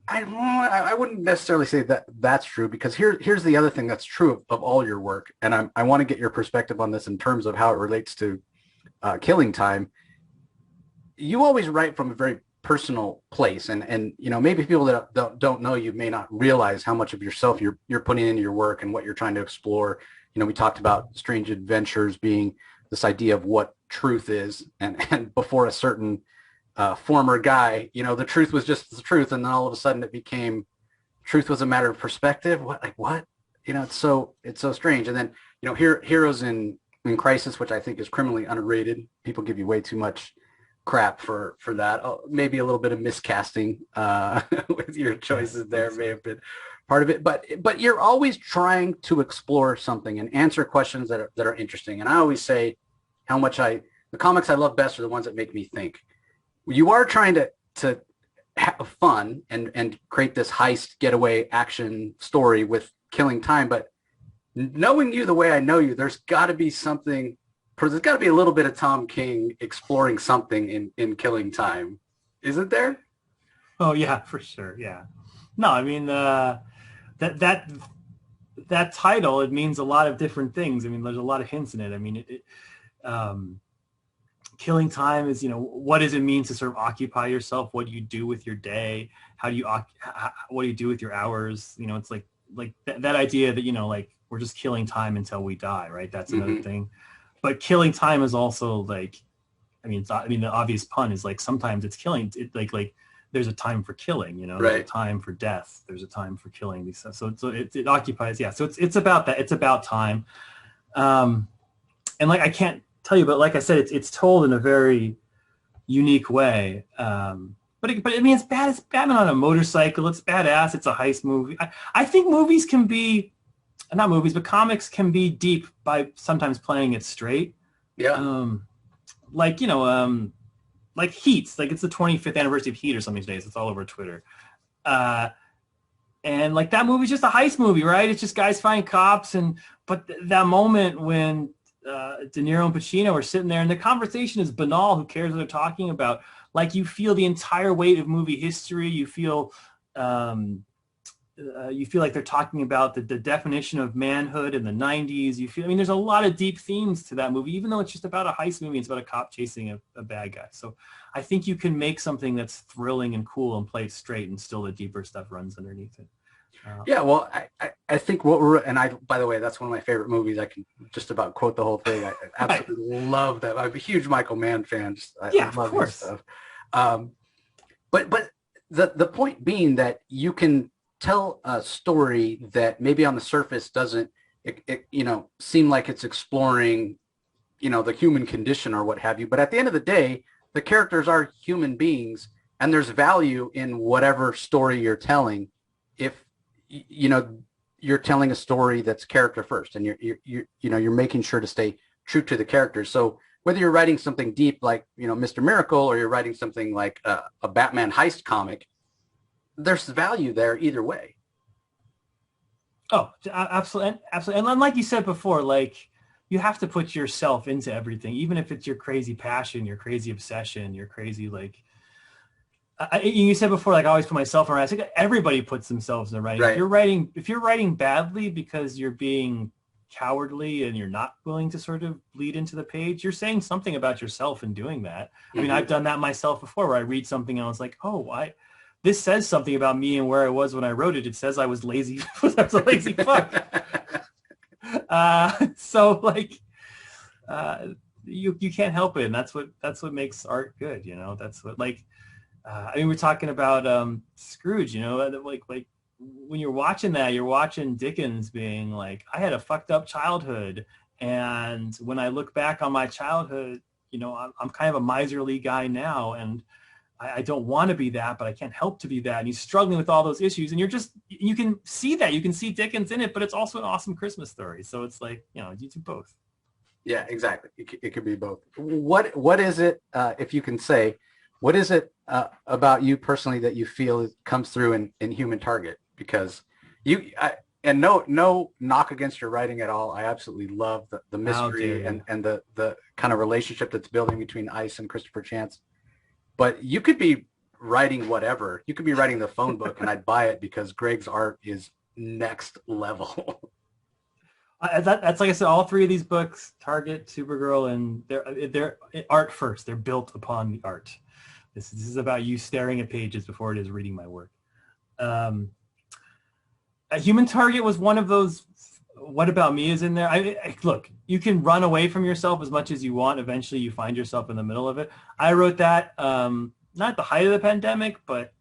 [SPEAKER 1] I wouldn't necessarily say that's true, because here's the other thing that's true of all your work, and I want to get your perspective on this in terms of how it relates to Killing Time. You always write from a very personal place, and maybe people that don't know you may not realize how much of yourself you're putting into your work and what you're trying to explore. We talked about Strange Adventures being this idea of what truth is, and before a certain former guy, the truth was just the truth, and then all of a sudden it became truth was a matter of perspective. What? It's so strange. And then Heroes in in Crisis, which I think is criminally underrated. People give you way too much crap for that. Oh, maybe a little bit of miscasting with your choices there may have been part of it, but you're always trying to explore something and answer questions that are interesting. And I always say how much the comics I love best are the ones that make me think. You are trying to have fun and create this heist getaway action story with killing time, but knowing you the way I know you, there's got to be something. There's got to be a little bit of Tom King exploring something in killing time, isn't there?
[SPEAKER 2] Oh yeah, for sure. Yeah. No, I mean that title, it means a lot of different things. I mean, there's a lot of hints in it. I mean, killing time is, what does it mean to sort of occupy yourself? What do you do with your day? What do you do with your hours? It's like that idea that, like we're just killing time until we die, right? That's another thing. But killing time is also like, the obvious pun is like sometimes it's killing. It like there's a time for killing,
[SPEAKER 1] Right.
[SPEAKER 2] There's a time for death. There's a time for killing these stuff. So it occupies, yeah. So it's about that. It's about time. And like I can't tell you, but like I said, it's told in a very unique way. But it's bad. It's Batman on a motorcycle. It's badass. It's a heist movie. I think movies can be. Not movies, but comics can be deep by sometimes playing it straight.
[SPEAKER 1] Yeah.
[SPEAKER 2] Like Heat. Like it's the 25th anniversary of Heat or something these days. It's all over Twitter. And like that movie's just a heist movie, right? It's just guys find cops. But that moment when De Niro and Pacino are sitting there and the conversation is banal. Who cares what they're talking about? Like you feel the entire weight of movie history. You feel like they're talking about the definition of manhood in the 90s. There's a lot of deep themes to that movie, even though it's just about a heist movie. It's about a cop chasing a bad guy. So I think you can make something that's thrilling and cool and play it straight, and still the deeper stuff runs underneath it.
[SPEAKER 1] Yeah, well, I think by the way, that's one of my favorite movies. I can just about quote the whole thing. I absolutely love that. I'm a huge Michael Mann fan. I love
[SPEAKER 2] of course.
[SPEAKER 1] His stuff. But the point being that you can tell a story that maybe on the surface doesn't seem like it's exploring the human condition or what have you, but at the end of the day the characters are human beings and there's value in whatever story you're telling if you're telling a story that's character first and you're making sure to stay true to the characters. So whether you're writing something deep like Mr. Miracle or you're writing something like a Batman heist comic, there's value there either way.
[SPEAKER 2] Oh, absolutely. Absolutely. And like you said before, like you have to put yourself into everything, even if it's your crazy passion, your crazy obsession, your crazy, like you said before, like I always put myself around. I think everybody puts themselves in the writing.
[SPEAKER 1] Right.
[SPEAKER 2] If you're writing badly because you're being cowardly and you're not willing to sort of bleed into the page, you're saying something about yourself in doing that. I've done that myself before where I read something and I was like, this says something about me and where I was when I wrote it. It says I was lazy. I was a lazy fuck. So like, you can't help it. And that's what makes art good. That's what we're talking about Scrooge, like when you're watching that, you're watching Dickens being like, I had a fucked up childhood. And when I look back on my childhood, I'm kind of a miserly guy now. And I don't want to be that, but I can't help to be that. And he's struggling with all those issues. And you can see that. You can see Dickens in it, but it's also an awesome Christmas story. So it's like, you do both.
[SPEAKER 1] Yeah, exactly. It could be both. What is it, if you can say, what is it about you personally that you feel comes through in Human Target? Because and no knock against your writing at all. I absolutely love the mystery and the kind of relationship that's building between Ice and Christopher Chance. But you could be writing whatever. You could be writing the phone book, and I'd buy it because Greg's art is next level.
[SPEAKER 2] That's like I said, all three of these books, Target, Supergirl, and they're art first. They're built upon the art. This is about you staring at pages before it is reading my work. A Human Target was one of those. What About Me is in there. Look, you can run away from yourself as much as you want. Eventually you find yourself in the middle of it. I wrote that not at the height of the pandemic, but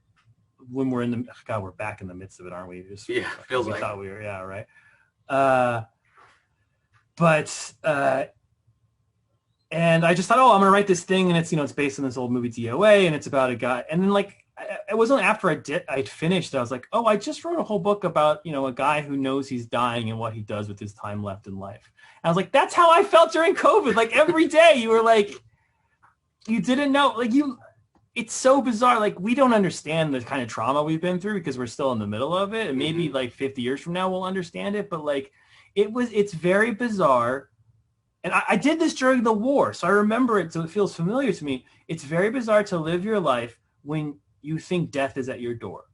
[SPEAKER 2] when we're we're back in the midst of it, aren't we?
[SPEAKER 1] Feels like
[SPEAKER 2] thought we were, yeah, right. But And I just thought, oh, I'm going to write this thing. And it's, it's based on this old movie DOA, and it's about a guy. And then it wasn't after I'd finished, I was like, oh, I just wrote a whole book about, a guy who knows he's dying and what he does with his time left in life. And I was like, that's how I felt during COVID. Like every day you were like, you didn't know, it's so bizarre. Like we don't understand the kind of trauma we've been through because we're still in the middle of it. And maybe 50 years from now, we'll understand it. But it's very bizarre. And I did this during the war, so I remember it, so it feels familiar to me. It's very bizarre to live your life when you think death is at your door.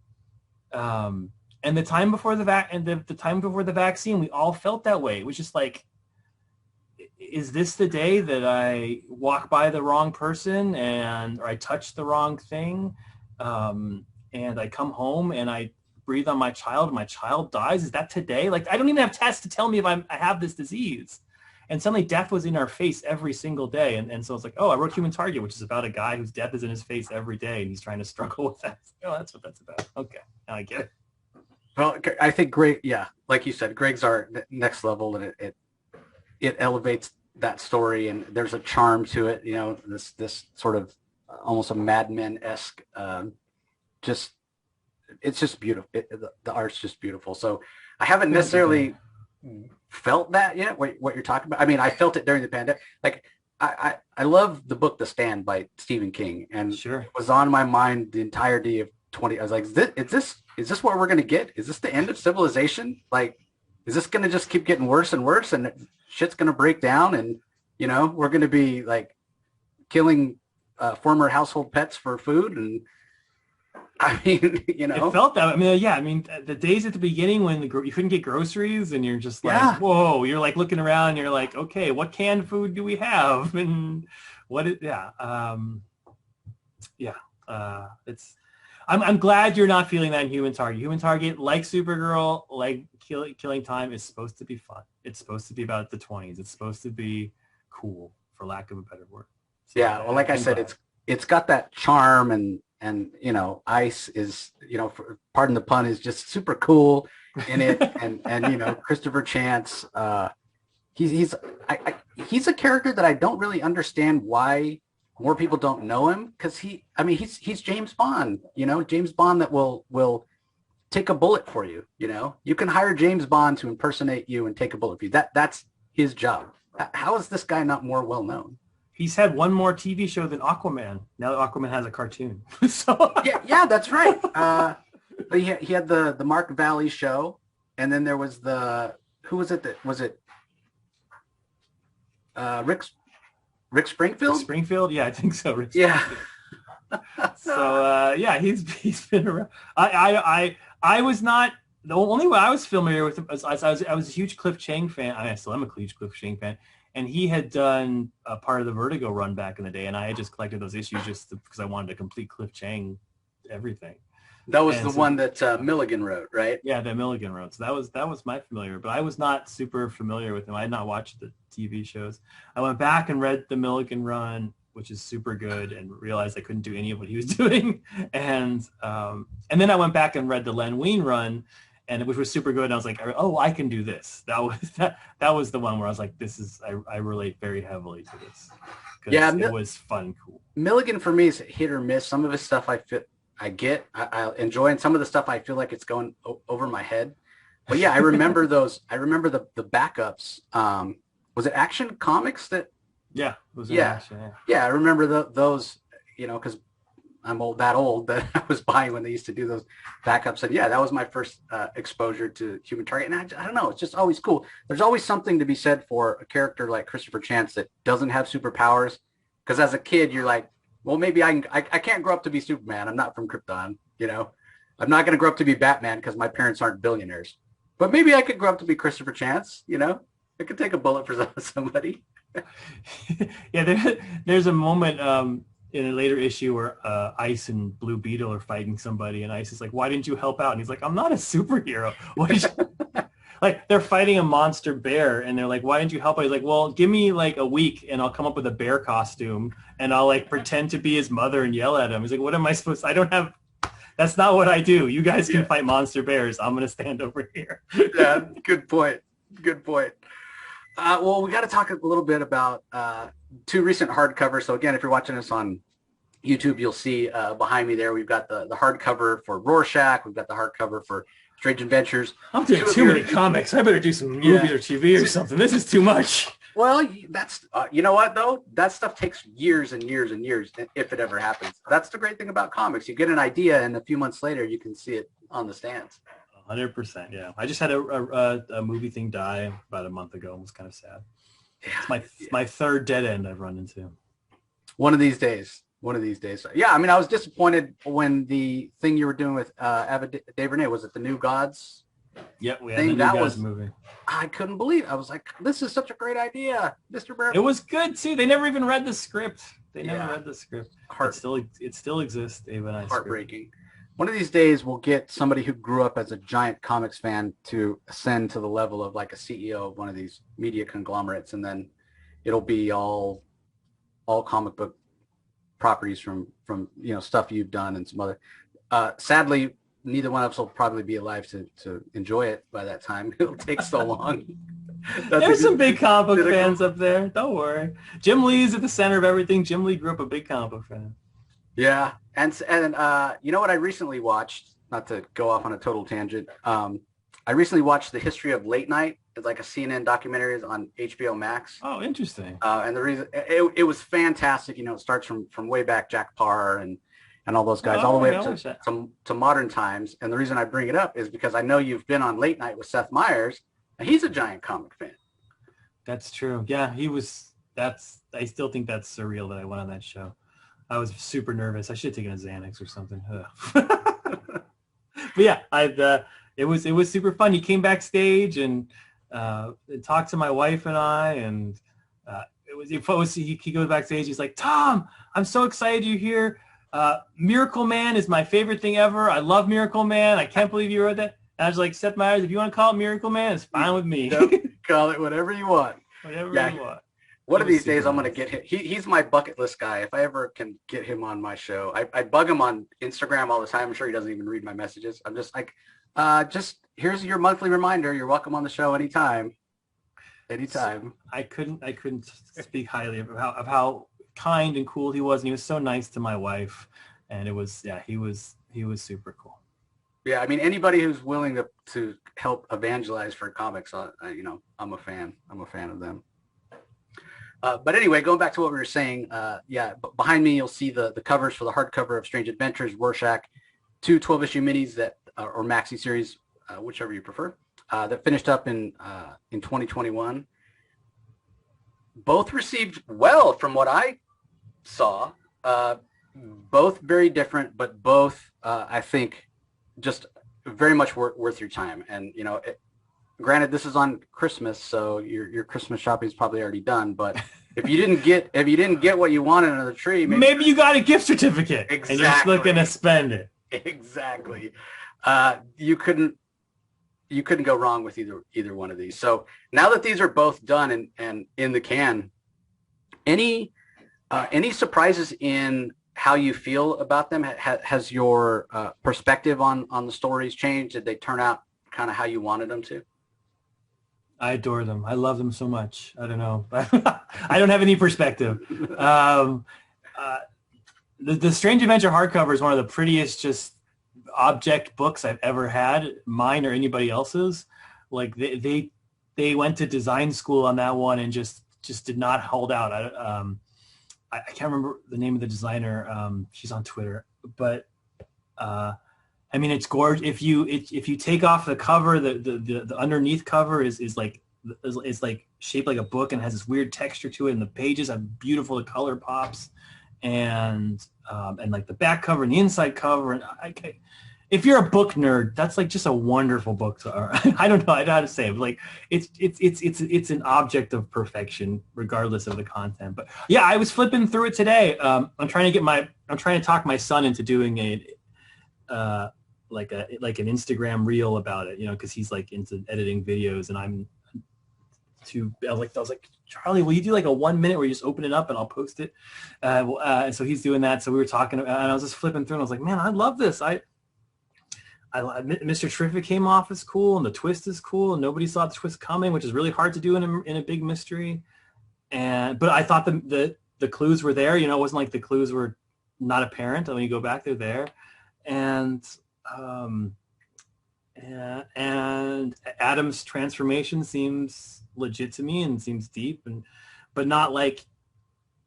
[SPEAKER 2] And the time before the time before the vaccine, we all felt that way. It was just like, is this the day that I walk by the wrong person or I touch the wrong thing, and I come home and I breathe on my child and my child dies? Is that today? I don't even have tests to tell me if I have this disease. And suddenly death was in our face every single day. And so it's like, oh, I wrote Human Target, which is about a guy whose death is in his face every day and he's trying to struggle with that. Oh, that's what that's about. Okay, now I get it.
[SPEAKER 1] Well, I think Greg, yeah, like you said, Greg's our next level, and it elevates that story, and there's a charm to it, this sort of almost a Mad Men-esque, it's just beautiful. The art's just beautiful. So I haven't necessarily felt that yet, what you're talking about. I mean, I felt it during the pandemic. I love the book The Stand by Stephen King, and
[SPEAKER 2] Sure.
[SPEAKER 1] It was on my mind the entirety of 20. I was like, is this what we're going to get? Is this the end of civilization? Is this going to just keep getting worse and worse, and shit's going to break down, and we're going to be killing former household pets for food? And I mean,
[SPEAKER 2] It felt that. I mean, yeah. I mean, the days at the beginning when you couldn't get groceries, and you're just like,
[SPEAKER 1] Yeah.
[SPEAKER 2] whoa. You're looking around. And you're like, okay, what canned food do we have? And it's. I'm glad you're not feeling that in Human Target. Human Target, like Supergirl, like Killing Time, is supposed to be fun. It's supposed to be about the 20s. It's supposed to be cool, for lack of a better word. So,
[SPEAKER 1] yeah. Well, like I said, it's got that charm, and Ice is, pardon the pun, is just super cool in it. and Christopher Chance, he's a character that I don't really understand why more people don't know him, because he's James Bond, James Bond that will take a bullet for you. You can hire James Bond to impersonate you and take a bullet for you. That's his job. How is this guy not more well known?
[SPEAKER 2] He's had one more TV show than Aquaman. Now that Aquaman has a cartoon. So
[SPEAKER 1] yeah, that's right. He had the Mark Valley show, and then there was who was it? Rick Springfield?
[SPEAKER 2] Springfield? Yeah, I think so. Rick
[SPEAKER 1] Yeah.
[SPEAKER 2] So he's been around. I was not, the only way I was familiar with him was I was a huge Cliff Chang fan. I still am a huge Cliff Chang fan. And he had done a part of the Vertigo run back in the day, and I had just collected those issues because I wanted to complete Cliff Chang everything.
[SPEAKER 1] That was the one that Milligan wrote, right?
[SPEAKER 2] Yeah, that Milligan wrote. So that was my familiar, but I was not super familiar with him. I had not watched the TV shows. I went back and read the Milligan run, which is super good, and realized I couldn't do any of what he was doing. And then I went back and read the Len Wein run, and which was super good. And I was like, oh, I can do this. That was the one where I was like, I relate very heavily to this.
[SPEAKER 1] Yeah,
[SPEAKER 2] it was fun and cool.
[SPEAKER 1] Milligan for me is hit or miss. Some of his stuff I enjoy, and some of the stuff I feel like it's going over my head. But yeah, I remember those. I remember the backups. Was it Action Comics that?
[SPEAKER 2] Yeah, it was
[SPEAKER 1] Action. Yeah, I remember those. Because I'm that old that I was buying when they used to do those backups. And yeah, that was my first exposure to Human Target. And I don't know, it's just always cool. There's always something to be said for a character like Christopher Chance that doesn't have superpowers. Because as a kid, you're like, well, maybe I can't grow up to be Superman. I'm not from Krypton. I'm not going to grow up to be Batman because my parents aren't billionaires. But maybe I could grow up to be Christopher Chance. I could take a bullet for somebody.
[SPEAKER 2] Yeah, there's a moment in a later issue where Ice and Blue Beetle are fighting somebody, and Ice is like, why didn't you help out? And he's like, I'm not a superhero. Like, they're fighting a monster bear, and they're like, why didn't you help out? He's like, well, give me a week and I'll come up with a bear costume, and I'll pretend to be his mother and yell at him. He's like, what am I supposed to, that's not what I do. You guys can fight monster bears. I'm going to stand over here.
[SPEAKER 1] Yeah, good point. Well, we got to talk a little bit about two recent hardcovers. So again, if you're watching us on YouTube, you'll see behind me there, we've got the hardcover for Rorschach. We've got the hardcover for Strange Adventures.
[SPEAKER 2] I'm doing too many comics. I better do some movie or TV or something. This is too much.
[SPEAKER 1] Well, that's, you know what, though? That stuff takes years and years and years, if it ever happens. That's the great thing about comics. You get an idea, and a few months later, you can see it on the stands.
[SPEAKER 2] 100%, yeah. I just had a movie thing die about a month ago. It was kind of sad. Yeah, it's my third dead end I've run into.
[SPEAKER 1] One of these days. Yeah, I mean, I was disappointed when the thing you were doing with Ava DuVernay, was it the New Gods?
[SPEAKER 2] Yeah, we had the New Gods movie.
[SPEAKER 1] I couldn't believe it. I was like, this is such a great idea, Mr. Burke.
[SPEAKER 2] It was good, too. They never even read the script. It still exists, Ava and I.
[SPEAKER 1] Heartbreaking. One of these days, we'll get somebody who grew up as a giant comics fan to ascend to the level of like a CEO of one of these media conglomerates, and then it'll be all comic book properties from stuff you've done and some other. Sadly, neither one of us will probably be alive to enjoy it by that time. It'll take so long.
[SPEAKER 2] There's some big comic book fans up there. Don't worry. Jim Lee's at the center of everything. Jim Lee grew up a big comic book fan.
[SPEAKER 1] Yeah, and you know what I recently watched? Not to go off on a total tangent. I recently watched The History of Late Night. It's like a CNN documentary on HBO Max.
[SPEAKER 2] Oh, interesting.
[SPEAKER 1] And the reason it was fantastic. You know, it starts from way back, Jack Parr and all those guys, all the way up to modern times. And the reason I bring it up is because I know you've been on Late Night with Seth Meyers, and he's a giant comic fan.
[SPEAKER 2] That's true. Yeah, he was. I still think that's surreal that I went on that show. I was super nervous. I should have taken a Xanax or something. But yeah, it was super fun. He came backstage and talked to my wife and I, and he goes backstage. He's like, Tom, I'm so excited you're here. Miracle Man is my favorite thing ever. I love Miracle Man. I can't believe you wrote that. And I was like, Seth Meyers, if you want to call it Miracle Man, it's fine with me.
[SPEAKER 1] Call it whatever you want.
[SPEAKER 2] Whatever you want.
[SPEAKER 1] One of these days, I'm going to get him. He's my bucket list guy. If I ever can get him on my show, I bug him on Instagram all the time. I'm sure he doesn't even read my messages. I'm just like, here's your monthly reminder. You're welcome on the show anytime.
[SPEAKER 2] I couldn't speak highly of how kind and cool he was, and he was so nice to my wife. And it was, he was super cool.
[SPEAKER 1] Yeah, I mean, anybody who's willing to help evangelize for comics, I'm a fan. I'm a fan of them. But anyway, going back to what we were saying, behind me you'll see the covers for the hardcover of Strange Adventures, Rorschach, 2 12-issue minis that or maxi series, whichever you prefer, that finished up in 2021. Both received well from what I saw. Both very different, but both I think just very much worth your time. And granted, this is on Christmas, so your Christmas shopping is probably already done. But if you didn't get what you wanted under the tree,
[SPEAKER 2] maybe you got a gift certificate, and you're just looking to spend it.
[SPEAKER 1] Exactly. You couldn't go wrong with either one of these. So now that these are both done and in the can, any surprises in how you feel about them? Has your perspective on the stories changed? Did they turn out kind of how you wanted them to?
[SPEAKER 2] I adore them. I love them so much. I don't know. I don't have any perspective. The Strange Adventure hardcover is one of the prettiest just object books I've ever had, mine or anybody else's. Like they went to design school on that one and just did not hold out. I can't remember the name of the designer. She's on Twitter, but I mean, it's gorgeous. If you take off the cover, the underneath cover is like shaped like a book and has this weird texture to it, and the pages are beautiful. The color pops, and like the back cover and the inside cover. And if you're a book nerd, that's like just a wonderful book. I don't know how to say it. But like it's an object of perfection, regardless of the content. But yeah, I was flipping through it today. I'm trying to talk my son into doing like an Instagram reel about it, because he's like into editing videos, and I was like, Charlie, will you do like a 1 minute where you just open it up and I'll post it? And so he's doing that. So we were talking, and I was just flipping through, and I was like, man, I love this. Mr. Terrific came off as cool, and the twist is cool, and nobody saw the twist coming, which is really hard to do in a big mystery. But I thought the clues were there. It wasn't like the clues were not apparent. When you go back, they're there. And Adam's transformation seems legit to me and seems deep, but not like,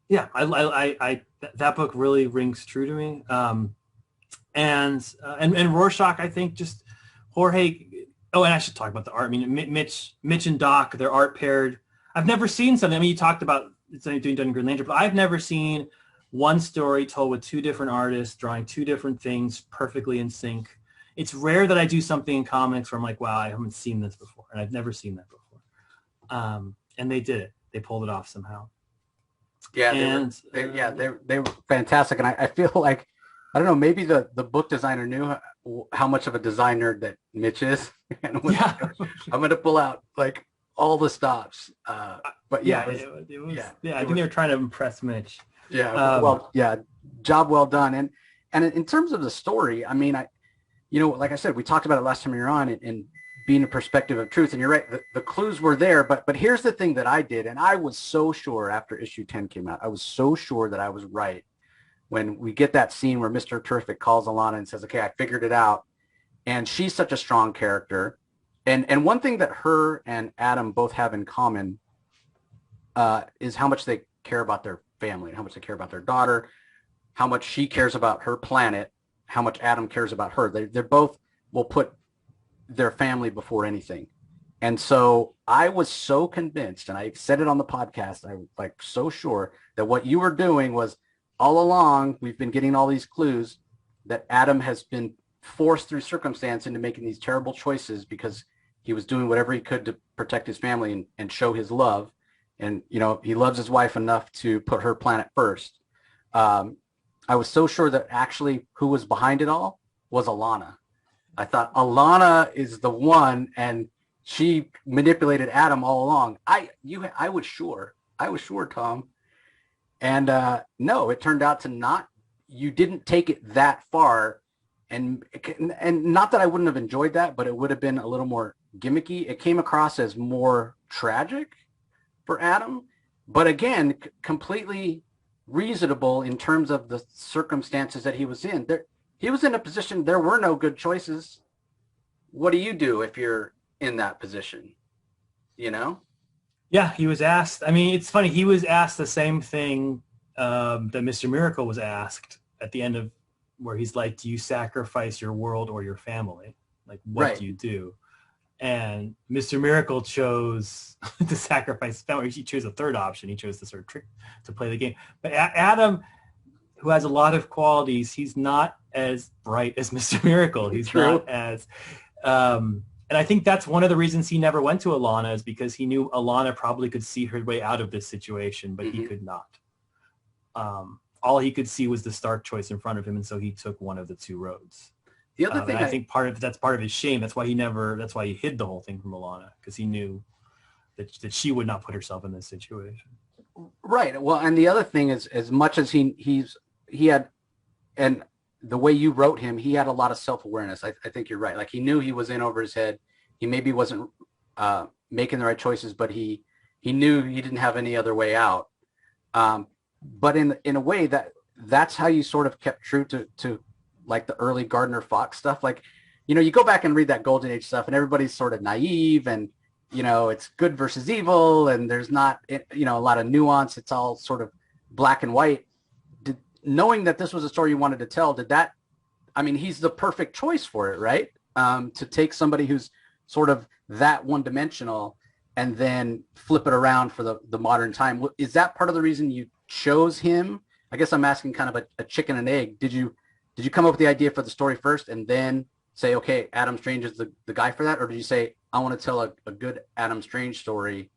[SPEAKER 2] yeah, I that book really rings true to me. And Rorschach, I think, just Jorge. Oh, and I should talk about the art. I mean, Mitch and Doc, their art paired. I've never seen something. I mean, you talked about doing Green Lantern, but I've never seen one story told with two different artists drawing two different things perfectly in sync. It's rare that I do something in comics where I'm like, wow, I haven't seen this before, and I've never seen that before. And they did it. They pulled it off somehow.
[SPEAKER 1] Yeah, they were fantastic, and I feel like, I don't know, maybe the book designer knew how much of a designer that Mitch is, and was like, I'm going to pull out like all the stops. But yeah, I think they were trying to impress Mitch. Yeah, job well done. And in terms of the story, I mean, like I said, we talked about it last time you were on, and being a perspective of truth. And you're right, the clues were there. But here's the thing that I did, and I was so sure after issue 10 came out, I was so sure that I was right. When we get that scene where Mr. Terrific calls Alana and says, okay, I figured it out. And she's such a strong character. And one thing that her and Adam both have in common is how much they care about their family, how much they care about their daughter, how much she cares about her planet, how much Adam cares about her. They're both will put their family before anything. And so I was so convinced, and I said it on the podcast, I was like so sure that what you were doing was, all along, we've been getting all these clues that Adam has been forced through circumstance into making these terrible choices because he was doing whatever he could to protect his family and show his love. And, he loves his wife enough to put her planet first. I was so sure that actually who was behind it all was Alana. I thought Alana is the one, and she manipulated Adam all along. I was sure, Tom. And no, it turned out to not. You didn't take it that far, and not that I wouldn't have enjoyed that, but it would have been a little more gimmicky. It came across as more tragic for Adam, but again, completely reasonable in terms of the circumstances that he was in. He was in a position, there were no good choices. What do you do if you're in that position?
[SPEAKER 2] Yeah, he was asked. I mean, it's funny. He was asked the same thing that Mr. Miracle was asked at the end of where he's like, do you sacrifice your world or your family? Like, what do you do? And Mr. Miracle chose to sacrifice family. He chose a third option. He chose to sort of trick to play the game. But Adam, who has a lot of qualities, he's not as bright as Mr. Miracle. He's not as... and I think that's one of the reasons he never went to Alana, is because he knew Alana probably could see her way out of this situation, but he could not. All he could see was the stark choice in front of him, and so he took one of the two roads.
[SPEAKER 3] The other thing
[SPEAKER 2] I think that's part of his shame. That's why he hid the whole thing from Alana, because he knew that she would not put herself in this situation.
[SPEAKER 1] Right. Well, and the other thing is, as much as he had, and the way you wrote him, he had a lot of self-awareness. I think you're right. Like, he knew he was in over his head. He maybe wasn't making the right choices, but he knew he didn't have any other way out. But in a way that's how you sort of kept true to like the early Gardner Fox stuff. Like, you go back and read that Golden Age stuff, and everybody's sort of naive, and it's good versus evil, and there's not a lot of nuance. It's all sort of black and white. Knowing that this was a story you wanted to tell, he's the perfect choice for it, right? To take somebody who's sort of that one-dimensional and then flip it around for the modern time. Is that part of the reason you chose him? I guess I'm asking kind of a chicken and egg. Did you come up with the idea for the story first and then say, okay, Adam Strange is the guy for that? Or did you say, I want to tell a good Adam Strange story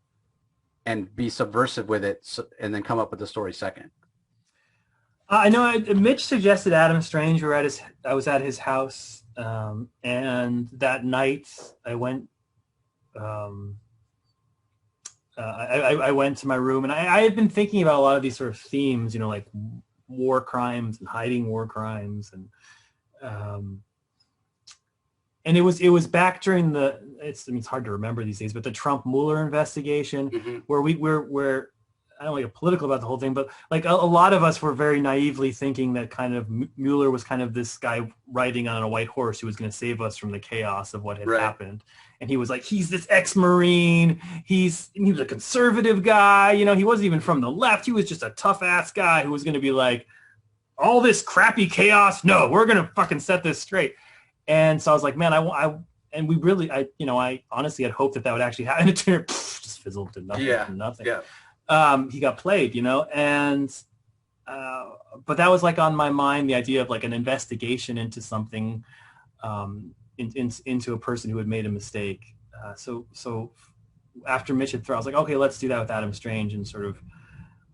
[SPEAKER 1] and be subversive with it, and then come up with the story second?
[SPEAKER 2] I know Mitch suggested Adam Strange. I was at his house, and that night I went. I went to my room, and I had been thinking about a lot of these sort of themes, like war crimes and hiding war crimes, and And it was back during it's hard to remember these days, but the Trump Mueller investigation, where where I don't want to get political about the whole thing, but like a lot of us were very naively thinking that kind of Mueller was kind of this guy riding on a white horse who was going to save us from the chaos of what had happened. And he was like, he's this ex-Marine. He was a conservative guy. You know, he wasn't even from the left. He was just a tough ass guy who was going to be like, all this crappy chaos. No, we're going to fucking set this straight. And so I was like, man, I honestly had hoped that would actually happen. It just fizzled to nothing.
[SPEAKER 1] Yeah.
[SPEAKER 2] Nothing.
[SPEAKER 1] Yeah.
[SPEAKER 2] He got played, you know, and but that was like on my mind, the idea of like an investigation into something, into a person who had made a mistake. So after Mitch had thrown, I was like, okay, let's do that with Adam Strange, and sort of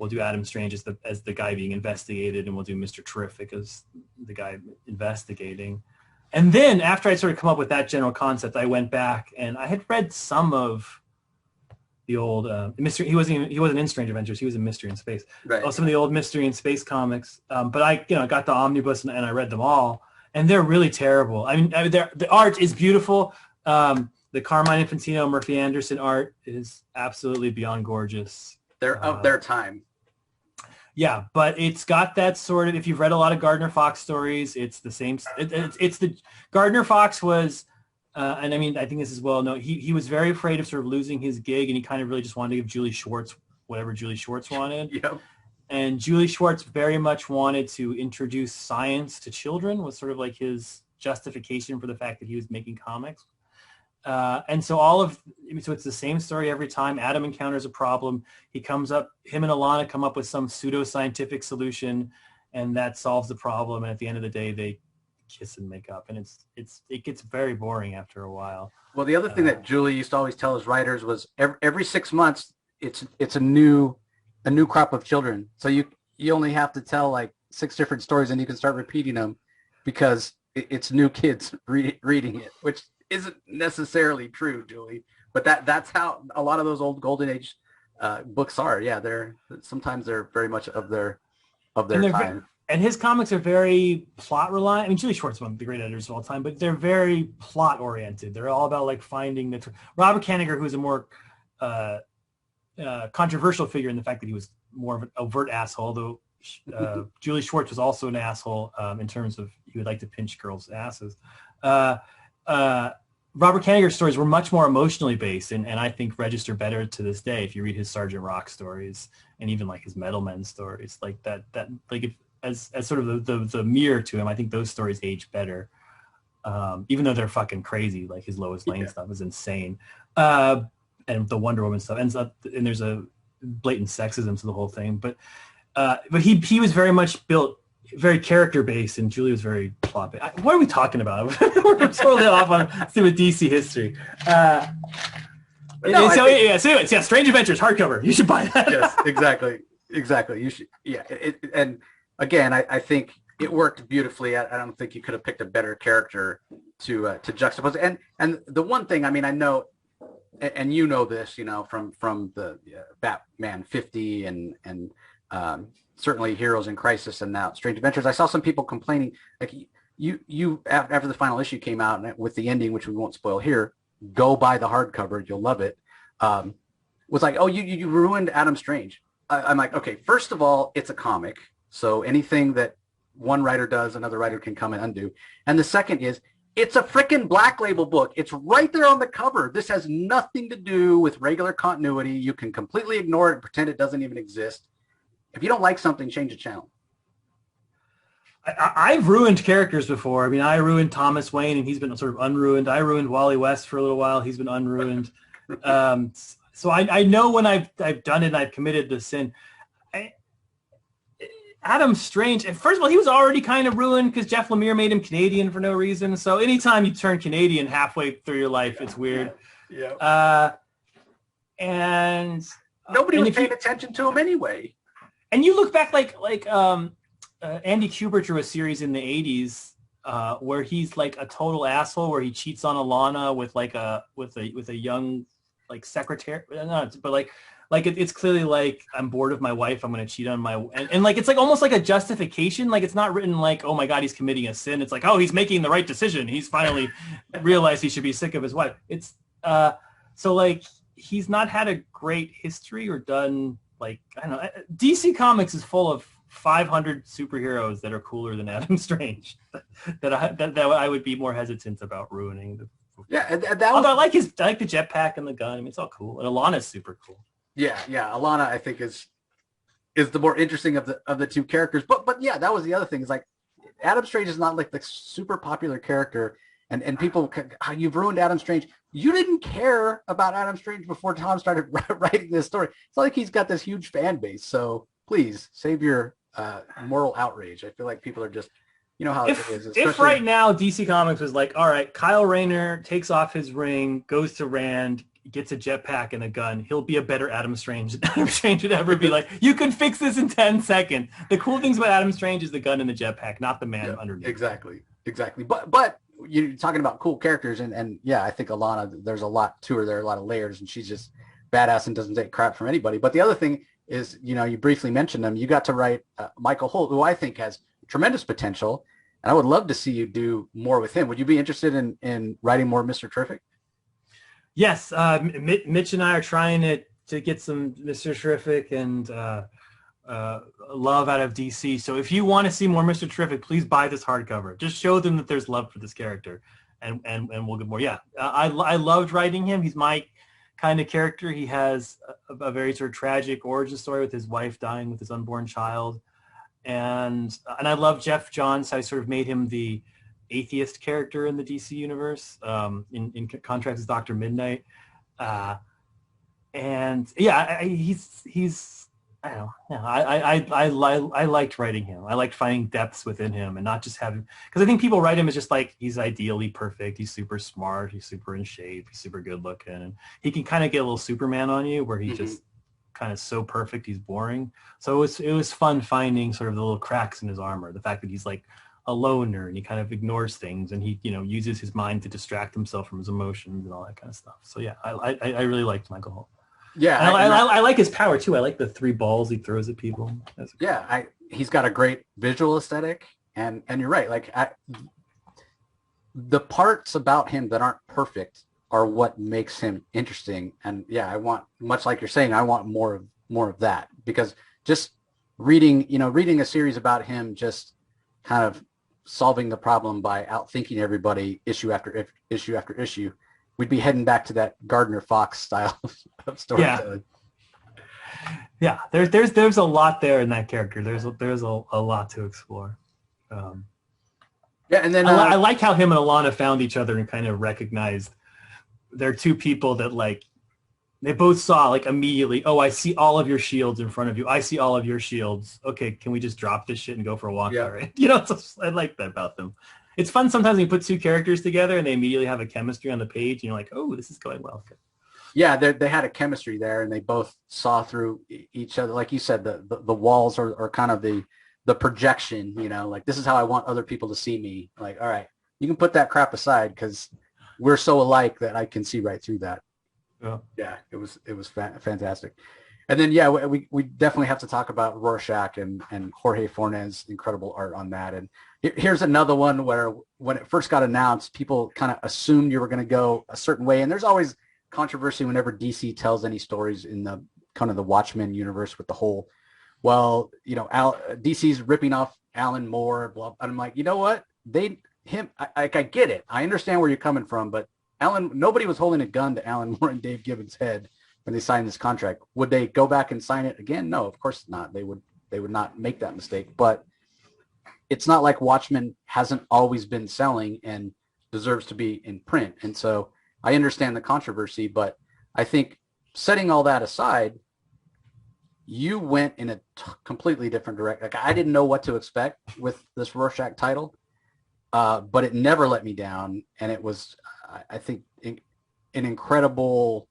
[SPEAKER 2] we'll do Adam Strange as the guy being investigated, and we'll do Mr. Terrific as the guy investigating. And then after I sort of come up with that general concept, I went back and I had read some of the old mystery. He wasn't in Strange Adventures. He was in Mystery in Space.
[SPEAKER 1] Right.
[SPEAKER 2] Some of the old Mystery in Space comics. But I got the omnibus and I read them all, and they're really terrible. I mean, the art is beautiful. The Carmine Infantino, Murphy Anderson art is absolutely beyond gorgeous.
[SPEAKER 1] They're of their time.
[SPEAKER 2] Yeah, but it's got that sort of, if you've read a lot of Gardner Fox stories, it's the same. It's the Gardner Fox was, and I mean, I think this is well known. He was very afraid of sort of losing his gig, and he kind of really just wanted to give Julie Schwartz whatever Julie Schwartz wanted.
[SPEAKER 1] Yep.
[SPEAKER 2] And Julie Schwartz very much wanted to introduce science to children, was sort of like his justification for the fact that he was making comics. And so it's the same story every time. Adam encounters a problem. Him and Alana come up with some pseudo-scientific solution, and that solves the problem. And at the end of the day, they kiss and make up. And it gets very boring after a while.
[SPEAKER 1] Well, the other thing that Julie used to always tell his writers was every 6 months, it's a new crop of children. So you only have to tell like 6 different stories, and you can start repeating them because it's new kids reading it, which isn't necessarily true, Julie, but that's how a lot of those old Golden Age books are. Yeah, they're very much of their time.
[SPEAKER 2] And his comics are very plot reliant. I mean, Julie Schwartz is one of the great editors of all time, but they're very plot oriented. They're all about like finding the Robert Kanigher, who's a more controversial figure in the fact that he was more of an overt asshole, though Julie Schwartz was also an asshole in terms of he would like to pinch girls' asses. Robert Kanigher's stories were much more emotionally based, and I think register better to this day if you read his Sergeant Rock stories and even like his Metal Men stories, like that like as sort of the mirror to him. I think those stories age better, even though they're fucking crazy. Like his Lois Lane stuff is insane, and the Wonder Woman stuff ends up, and there's a blatant sexism to the whole thing. But he was very much built very character based, and Julie was very plot based. What are we talking about? We're totally off on stupid DC history. Strange Adventures hardcover. You should buy that.
[SPEAKER 1] Yes, exactly. You should. Yeah, and again, I think it worked beautifully. I don't think you could have picked a better character to juxtapose. And the one thing, I mean, I know, and you know this, you know, from the Batman 50 and certainly Heroes in Crisis and now Strange Adventures. I saw some people complaining, like you after the final issue came out with the ending, which we won't spoil here, go buy the hardcover, you'll love it. Was like, oh, you ruined Adam Strange. I'm like, okay, first of all, it's a comic, so anything that one writer does, another writer can come and undo. And the second is, it's a freaking Black Label book. It's right there on the cover. This has nothing to do with regular continuity. You can completely ignore it and pretend it doesn't even exist. If you don't like something, change the channel.
[SPEAKER 2] I've ruined characters before. I mean, I ruined Thomas Wayne, and he's been sort of unruined. I ruined Wally West for a little while. He's been unruined. So I know when I've done it and I've committed the sin. Adam Strange, first of all, he was already kind of ruined because Jeff Lemire made him Canadian for no reason. So anytime you turn Canadian halfway through your life, it's weird.
[SPEAKER 1] Yeah.
[SPEAKER 2] And
[SPEAKER 1] nobody was paying attention to him anyway.
[SPEAKER 2] And you look back like Andy Kubert drew a series in the 80s where he's like a total asshole, where he cheats on Alana with a young like secretary, but Like it's clearly like I'm bored of my wife. I'm going to cheat on my and like it's like almost like a justification. Like it's not written like, oh my God, he's committing a sin. It's like, oh, he's making the right decision. He's finally realized he should be sick of his wife. It's so like he's not had a great history or done like I don't know. DC Comics is full of 500 superheroes that are cooler than Adam Strange that I would be more hesitant about ruining.
[SPEAKER 1] Yeah,
[SPEAKER 2] although I like the jetpack and the gun. I mean, it's all cool, and Alana's super cool.
[SPEAKER 1] Yeah. Alana, I think is the more interesting of the two characters. But yeah, that was the other thing. Is like Adam Strange is not like the super popular character, and people, you've ruined Adam Strange. You didn't care about Adam Strange before Tom started writing this story. It's not like he's got this huge fan base. So please save your moral outrage. I feel like people are just, you know how it is.
[SPEAKER 2] If right now DC Comics was like, all right, Kyle Rayner takes off his ring, goes to Rand, gets a jetpack and a gun, he'll be a better Adam Strange than Adam Strange would ever be. Like, you can fix this in 10 seconds. The cool things about Adam Strange is the gun and the jetpack, not the man underneath.
[SPEAKER 1] Exactly. But you're talking about cool characters, and yeah, I think Alana, there's a lot to her. There are a lot of layers, and she's just badass and doesn't take crap from anybody. But the other thing is, you know, you briefly mentioned him. You got to write Michael Holt, who I think has tremendous potential, and I would love to see you do more with him. Would you be interested in writing more Mr. Terrific?
[SPEAKER 2] Yes, Mitch and I are trying to get some Mr. Terrific and love out of DC. So if you want to see more Mr. Terrific, please buy this hardcover. Just show them that there's love for this character, and we'll get more. Yeah, I loved writing him. He's my kind of character. He has a very sort of tragic origin story with his wife dying with his unborn child, and I love Jeff Johns. I sort of made him the atheist character in the DC universe, in contrast to Dr. Midnight, and yeah, he's I don't know. Yeah, I liked writing him. I liked finding depths within him and not just having, because I think people write him as just like he's ideally perfect. He's super smart. He's super in shape. He's super good looking. And he can kind of get a little Superman on you where he just kind of so perfect he's boring. So it was fun finding sort of the little cracks in his armor. The fact that he's like a loner and he kind of ignores things and he, you know, uses his mind to distract himself from his emotions and all that kind of stuff. So yeah, I really liked Michael Holt.
[SPEAKER 1] Yeah,
[SPEAKER 2] I like his power too. I like the 3 balls he throws at people.
[SPEAKER 1] Yeah, he's got a great visual aesthetic, and you're right. Like the parts about him that aren't perfect are what makes him interesting. And yeah, I want, much like you're saying, I want more of that, because just reading a series about him just kind of solving the problem by outthinking everybody issue after issue. We'd be heading back to that Gardner Fox style of storytelling.
[SPEAKER 2] Yeah. There's a lot there in that character. There's a lot to explore.
[SPEAKER 1] Yeah, and then
[SPEAKER 2] I like how him and Alana found each other and kind of recognized they're two people that like they both saw like immediately. Oh, I see all of your shields in front of you. I see all of your shields. Okay, can we just drop this shit and go for a walk?
[SPEAKER 1] Yeah.
[SPEAKER 2] Right? You know, I like that about them. It's fun sometimes when you put 2 characters together and they immediately have a chemistry on the page and you're like, oh, this is going well.
[SPEAKER 1] Yeah, they had a chemistry there and they both saw through each other. Like you said, the walls are kind of the projection, you know, like this is how I want other people to see me. Like, all right, you can put that crap aside because we're so alike that I can see right through that. Yeah, it was fantastic. And then, yeah, we definitely have to talk about Rorschach and Jorge Fornés' incredible art on that. And here's another one where when it first got announced, people kind of assumed you were going to go a certain way. And there's always controversy whenever DC tells any stories in the kind of the Watchmen universe with the whole, well, you know, DC's ripping off Alan Moore. Blah. And I'm like, you know what? I get it. I understand where you're coming from, but nobody was holding a gun to Alan Moore and Dave Gibbons' head when they signed this contract. Would they go back and sign it again? No, of course not. They would not make that mistake. But it's not like Watchmen hasn't always been selling and deserves to be in print. And so I understand the controversy, but I think setting all that aside, you went in a completely different direction. Like I didn't know what to expect with this Rorschach title, but it never let me down. And it was, I think, an incredible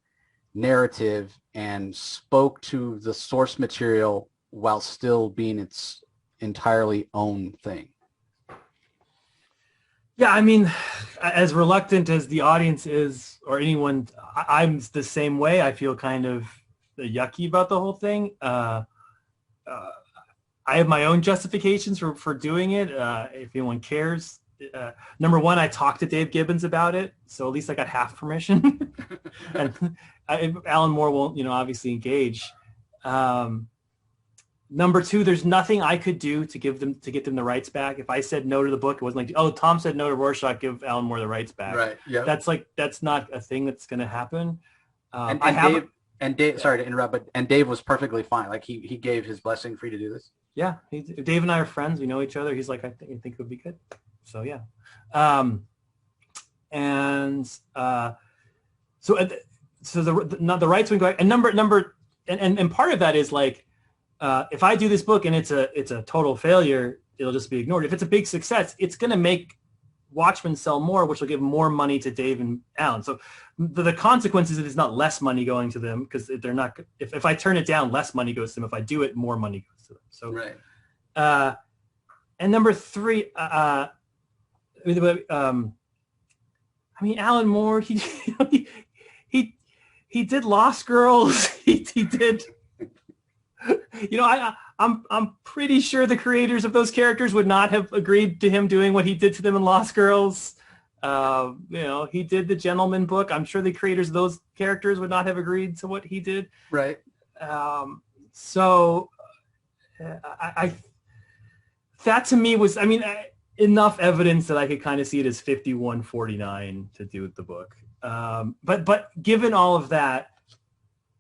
[SPEAKER 1] narrative and spoke to the source material while still being its entirely own thing.
[SPEAKER 2] Yeah, I mean, as reluctant as the audience is, or anyone, I'm the same way. I feel kind of yucky about the whole thing. I have my own justifications for doing it. If anyone cares, number one, I talked to Dave Gibbons about it, so at least I got half permission. And Alan Moore won't, obviously engage. Number two, there's nothing I could do to get them the rights back. If I said no to the book, it wasn't like, oh, Tom said no to Rorschach, give Alan Moore the rights back.
[SPEAKER 1] Right. Yeah.
[SPEAKER 2] That's not a thing that's going to happen.
[SPEAKER 1] Dave, sorry to interrupt, but Dave was perfectly fine. Like he gave his blessing for you to do this.
[SPEAKER 2] Yeah, Dave and I are friends. We know each other. He's like, I think it would be good. So yeah, so the rights would go back. And part of that is like, if I do this book and it's a total failure, it'll just be ignored. If it's a big success, it's going to make Watchmen sell more, which will give more money to Dave and Alan. So the consequences is it's not less money going to them, because they're not. If I turn it down, less money goes to them. If I do it, more money goes to them. So
[SPEAKER 1] right.
[SPEAKER 2] And number three, I mean, Alan Moore, he did Lost Girls. He did. I'm pretty sure the creators of those characters would not have agreed to him doing what he did to them in Lost Girls. He did the Gentleman book. I'm sure the creators of those characters would not have agreed to what he did.
[SPEAKER 1] Right.
[SPEAKER 2] That to me was, enough evidence that I could kind of see it as 51-49 to do with the book. But given all of that,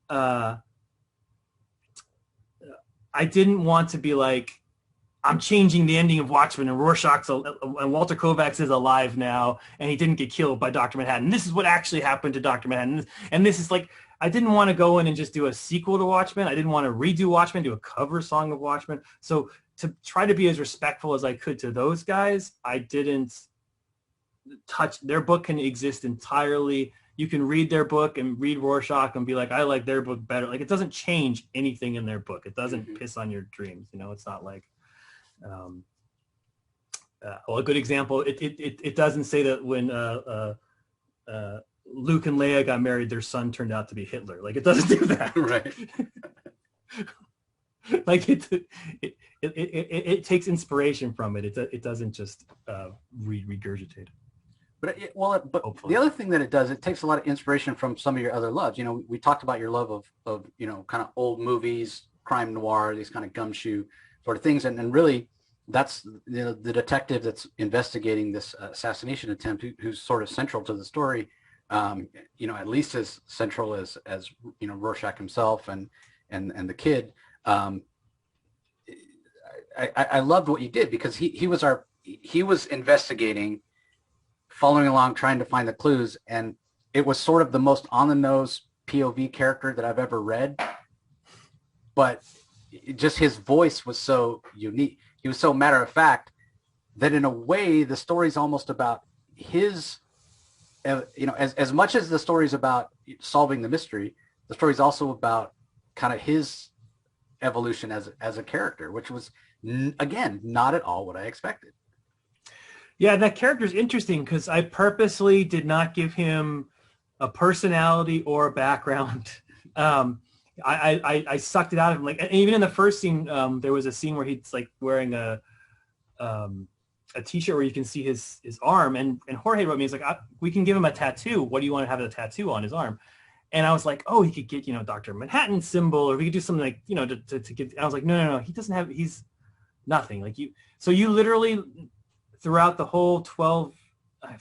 [SPEAKER 2] I didn't want to be like, I'm changing the ending of Watchmen and Rorschach's and Walter Kovacs is alive now and he didn't get killed by Dr. Manhattan. This is what actually happened to Dr. Manhattan. And this is like, I didn't want to go in and just do a sequel to Watchmen. I didn't want to redo Watchmen, do a cover song of Watchmen. So to try to be as respectful as I could to those guys, I didn't touch. Their book can exist entirely. You can read their book and read Rorschach and be like, I like their book better. Like, it doesn't change anything in their book. It doesn't piss on your dreams. It's not like, a good example. It doesn't say that when Luke and Leia got married, their son turned out to be Hitler. Like, it doesn't do that.
[SPEAKER 1] Right.
[SPEAKER 2] Like it takes inspiration from it. It doesn't just regurgitate it.
[SPEAKER 1] But the other thing that it does, it takes a lot of inspiration from some of your other loves. We talked about your love of kind of old movies, crime noir, these kind of gumshoe sort of things, and really that's the detective that's investigating this assassination attempt, who's sort of central to the story. At least as central as Rorschach himself and the kid. I loved what you did, because he was investigating, following along, trying to find the clues, and it was sort of the most on-the-nose POV character that I've ever read. But just his voice was so unique. He was so matter-of-fact that in a way the story's almost about his, as much as the story's about solving the mystery, the story's also about kind of his evolution as a character, which was, again, not at all what I expected.
[SPEAKER 2] Yeah, that character is interesting because I purposely did not give him a personality or a background. I sucked it out of him. Like, and even in the first scene, there was a scene where he's like wearing a T-shirt where you can see his arm, and Jorge wrote me, he's like, we can give him a tattoo. What do you want to have a tattoo on his arm? And I was like, oh, he could get Dr. Manhattan symbol, or we could do something like to get. I was like, no, he doesn't have. He's nothing like you. So you literally, throughout the whole 12,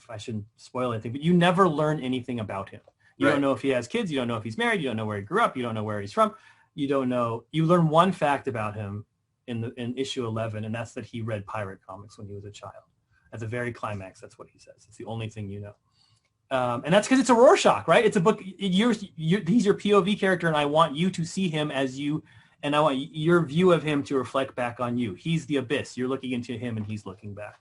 [SPEAKER 2] I shouldn't spoil anything, but you never learn anything about him. You don't know if he has kids. You don't know if he's married. You don't know where he grew up. You don't know where he's from. You don't know. You learn one fact about him in issue 11, and that's that he read pirate comics when he was a child. At the very climax, that's what he says. It's the only thing you know. And that's because it's a Rorschach, right? It's a book. He's your POV character, and I want you to see him as you, and I want your view of him to reflect back on you. He's the abyss. You're looking into him, and he's looking back.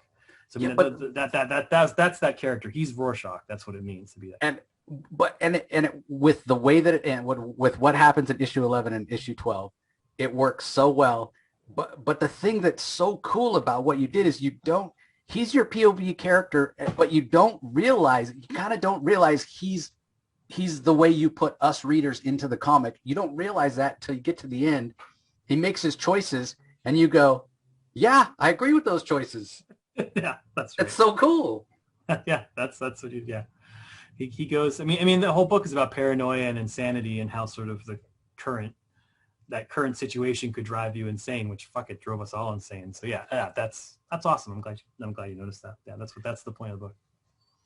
[SPEAKER 2] So that's that character. He's Rorschach. That's what it means to be that.
[SPEAKER 1] With the way that with what happens in issue 11 and issue 12, it works so well. But the thing that's so cool about what you did is he's your POV character, but you kind of don't realize he's he's the way you put us readers into the comic. You don't realize that till you get to the end. He makes his choices, and you go, "Yeah, I agree with those choices."
[SPEAKER 2] Yeah, that's right.
[SPEAKER 1] It's so cool.
[SPEAKER 2] Yeah, that's what he. Yeah, he goes. I mean, the whole book is about paranoia and insanity and how sort of that current situation could drive you insane, which it drove us all insane. So yeah, that's awesome. I'm glad you noticed that. Yeah, that's the point of the book.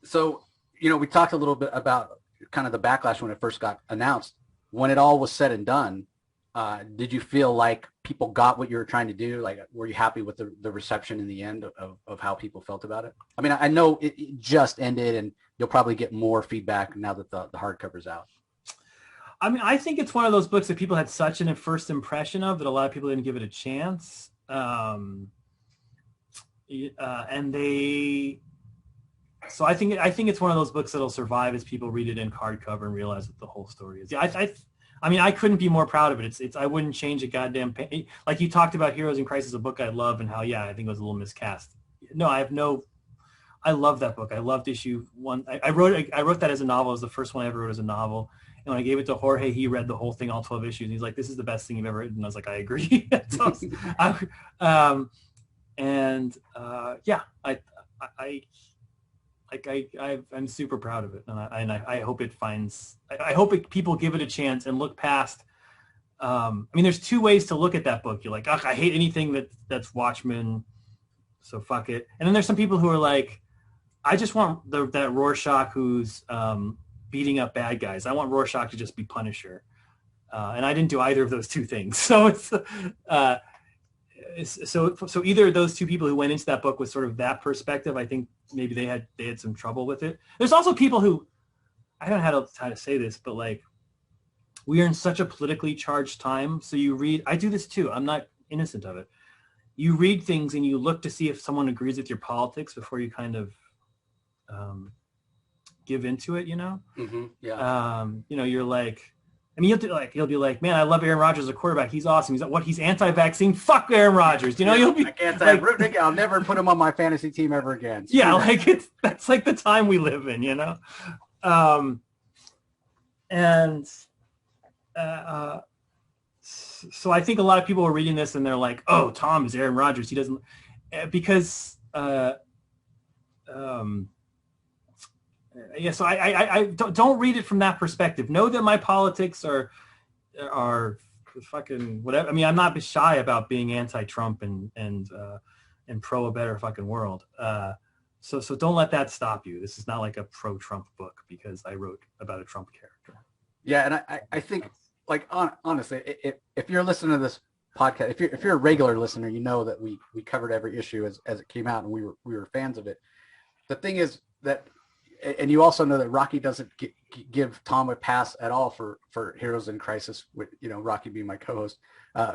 [SPEAKER 1] So, we talked a little bit about kind of the backlash when it first got announced. When it all was said and done, did you feel like people got what you were trying to do? Like, were you happy with the reception in the end of how people felt about it? I mean, I know it just ended, and you'll probably get more feedback now that the hardcover's out.
[SPEAKER 2] I mean, I think it's one of those books that people had such an first impression of that a lot of people didn't give it a chance. And so I think it's one of those books that'll survive as people read it in hardcover and realize what the whole story is. Yeah, I mean, I couldn't be more proud of it. It's I wouldn't change a goddamn like you talked about Heroes in Crisis, a book I love, and how I think it was a little miscast. No, I love that book. I loved issue 1. I wrote that as a novel. It was the first one I ever wrote as a novel. And when I gave it to Jorge, he read the whole thing, all 12 issues, and he's like, "This is the best thing you've ever written." And I was like, "I agree." I'm super proud of it, and I hope it finds. I hope people give it a chance and look past. I mean, there's 2 ways to look at that book. You're like, I hate anything that's Watchmen, so fuck it. And then there's some people who are like, I just want that Rorschach who's beating up bad guys. I want Rorschach to just be Punisher, and I didn't do either of those 2 things. So so either of those 2 people who went into that book with sort of that perspective, I think maybe they had some trouble with it. There's also people who, I don't know how to say this, but like, we are in such a politically charged time. So you read, I do this too. I'm not innocent of it. You read things and you look to see if someone agrees with your politics before you kind of give into it,
[SPEAKER 1] Mm-hmm. Yeah.
[SPEAKER 2] You're like, I mean, you'll be like, "Man, I love Aaron Rodgers as a quarterback. He's awesome. He's anti-vaccine. Fuck Aaron Rodgers." You'll be.
[SPEAKER 1] I can't say like, I'll never put him on my fantasy team ever again.
[SPEAKER 2] Yeah, like that's like the time we live in, So I think a lot of people are reading this and they're like, "Oh, Tom is Aaron Rodgers. He doesn't," because. Yeah, so I don't read it from that perspective. Know that my politics are fucking whatever. I mean, I'm not shy about being anti-Trump and pro a better fucking world. So don't let that stop you. This is not like a pro-Trump book because I wrote about a Trump character.
[SPEAKER 1] Yeah, and I think, like, honestly, if you're listening to this podcast, if you're a regular listener, you know that we covered every issue as it came out, and we were fans of it. The thing is that. And you also know that Rocky doesn't give Tom a pass at all for Heroes in Crisis, with Rocky being my co-host.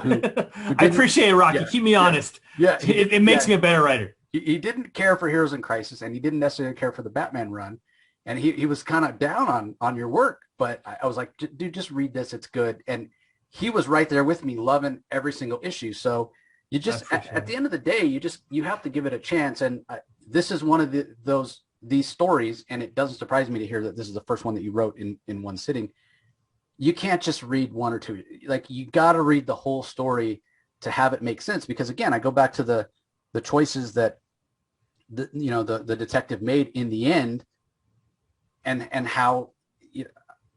[SPEAKER 1] Who
[SPEAKER 2] I appreciate it, Rocky. Yeah, keep me honest.
[SPEAKER 1] Yeah,
[SPEAKER 2] it makes me a better writer.
[SPEAKER 1] He didn't care for Heroes in Crisis, and he didn't necessarily care for the Batman run, and he was kind of down on your work. But I was like, "Dude, just read this; it's good." And he was right there with me, loving every single issue. So you just at the end of the day, you have to give it a chance. And this is one of these stories, and it doesn't surprise me to hear that this is the first one that you wrote in one sitting. You can't just read 1 or 2. Like, you got to read the whole story to have it make sense. Because again, I go back to the choices that the detective made in the end, and how,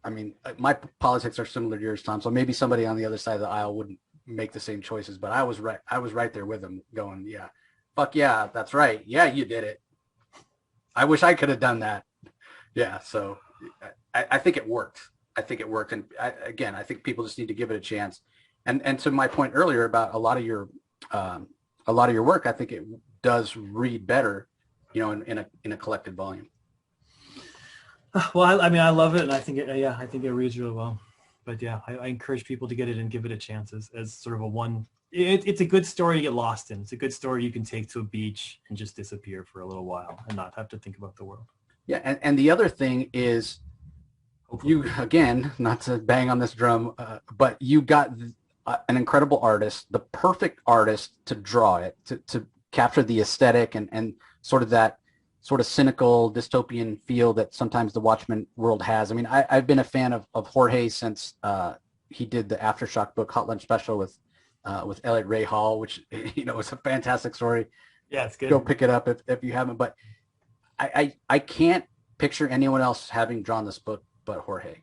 [SPEAKER 1] I mean, my politics are similar to yours, Tom. So maybe somebody on the other side of the aisle wouldn't make the same choices, but I was right there with them, going, "Yeah, fuck yeah, that's right. Yeah, you did it. I wish I could have done that." Yeah, so I think it worked. And I think people just need to give it a chance. And to my point earlier about a lot of your work, I think it does read better, in a collected volume.
[SPEAKER 2] Well, I mean, I love it, and I think it reads really well. But yeah, I encourage people to get it and give it a chance as sort of a one. It's a good story to get lost in. It's a good story you can take to a beach and just disappear for a little while and not have to think about the world.
[SPEAKER 1] Yeah, and the other thing is, you, again, not to bang on this drum, but you got an incredible artist, the perfect artist to draw it, to capture the aesthetic and sort of that sort of cynical dystopian feel that sometimes the Watchmen world has. I mean, I've been a fan of Jorge since he did the Aftershock book, Hot Lunch Special with Elliot Ray Hall, which, you know, is a fantastic story.
[SPEAKER 2] Yeah, it's good.
[SPEAKER 1] Go pick it up if you haven't. But I can't picture anyone else having drawn this book but Jorge.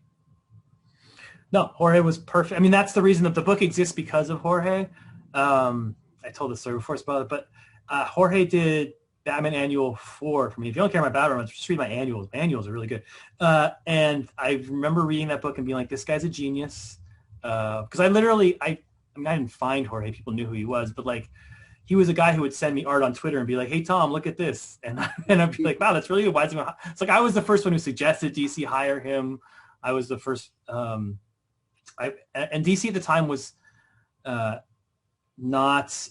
[SPEAKER 2] No, Jorge was perfect. I mean, that's the reason that the book exists, because of Jorge. I told this story before, but Jorge did Batman Annual 4 for me. If you don't care about Batman, just read my annuals. My annuals are really good. And I remember reading that book and being like, this guy's a genius. Because I didn't find Jorge. People knew who he was, but like, he was a guy who would send me art on Twitter and be like, hey, Tom, look at this. And I'd be like, wow, that's really good. Why is it? It's like, I was the first one who suggested DC hire him. I was the first. And DC at the time was not.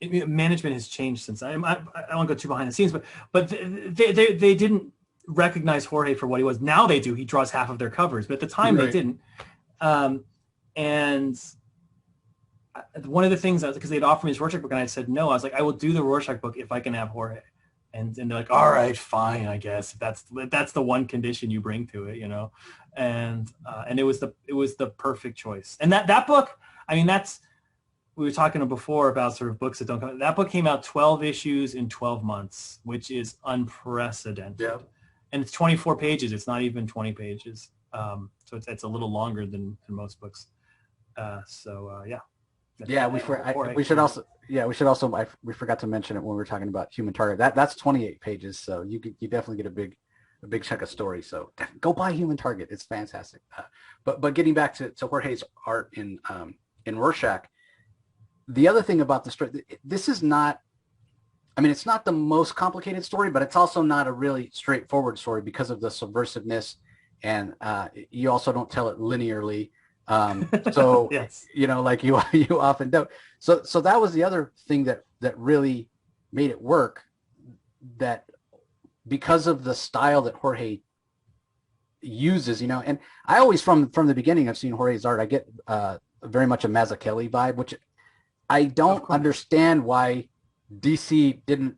[SPEAKER 2] Management has changed since. I won't go too behind the scenes, but they didn't recognize Jorge for what he was. Now they do. He draws half of their covers, but at the time they didn't. And one of the things, because they'd offered me this Rorschach book and I said no, I was like, I will do the Rorschach book if I can have Jorge. And they're like, all right, fine, I guess that's the one condition you bring to it, you know. And it was the perfect choice. And that book, I mean, we were talking before about sort of books that don't come. That book came out 12 issues in 12 months, which is unprecedented. Yeah. And it's 24 pages. It's not even 20 pages. So it's a little longer than most books. Yeah.
[SPEAKER 1] Yeah, we should also we forgot to mention it when we were talking about Human Target. That's 28 pages, so you definitely get a big chunk of story. So go buy Human Target. It's fantastic. But getting back to Jorge's art in Rorschach, the other thing about the story, this is not, I mean, it's not the most complicated story, but it's also not a really straightforward story because of the subversiveness, and you also don't tell it linearly. So, yes. You know, like you often don't. So that was the other thing that really made it work, that because of the style that Jorge uses, you know, and I always, from the beginning, I've seen Jorge's art, I get very much a Mazzucchelli vibe, which I don't understand why DC didn't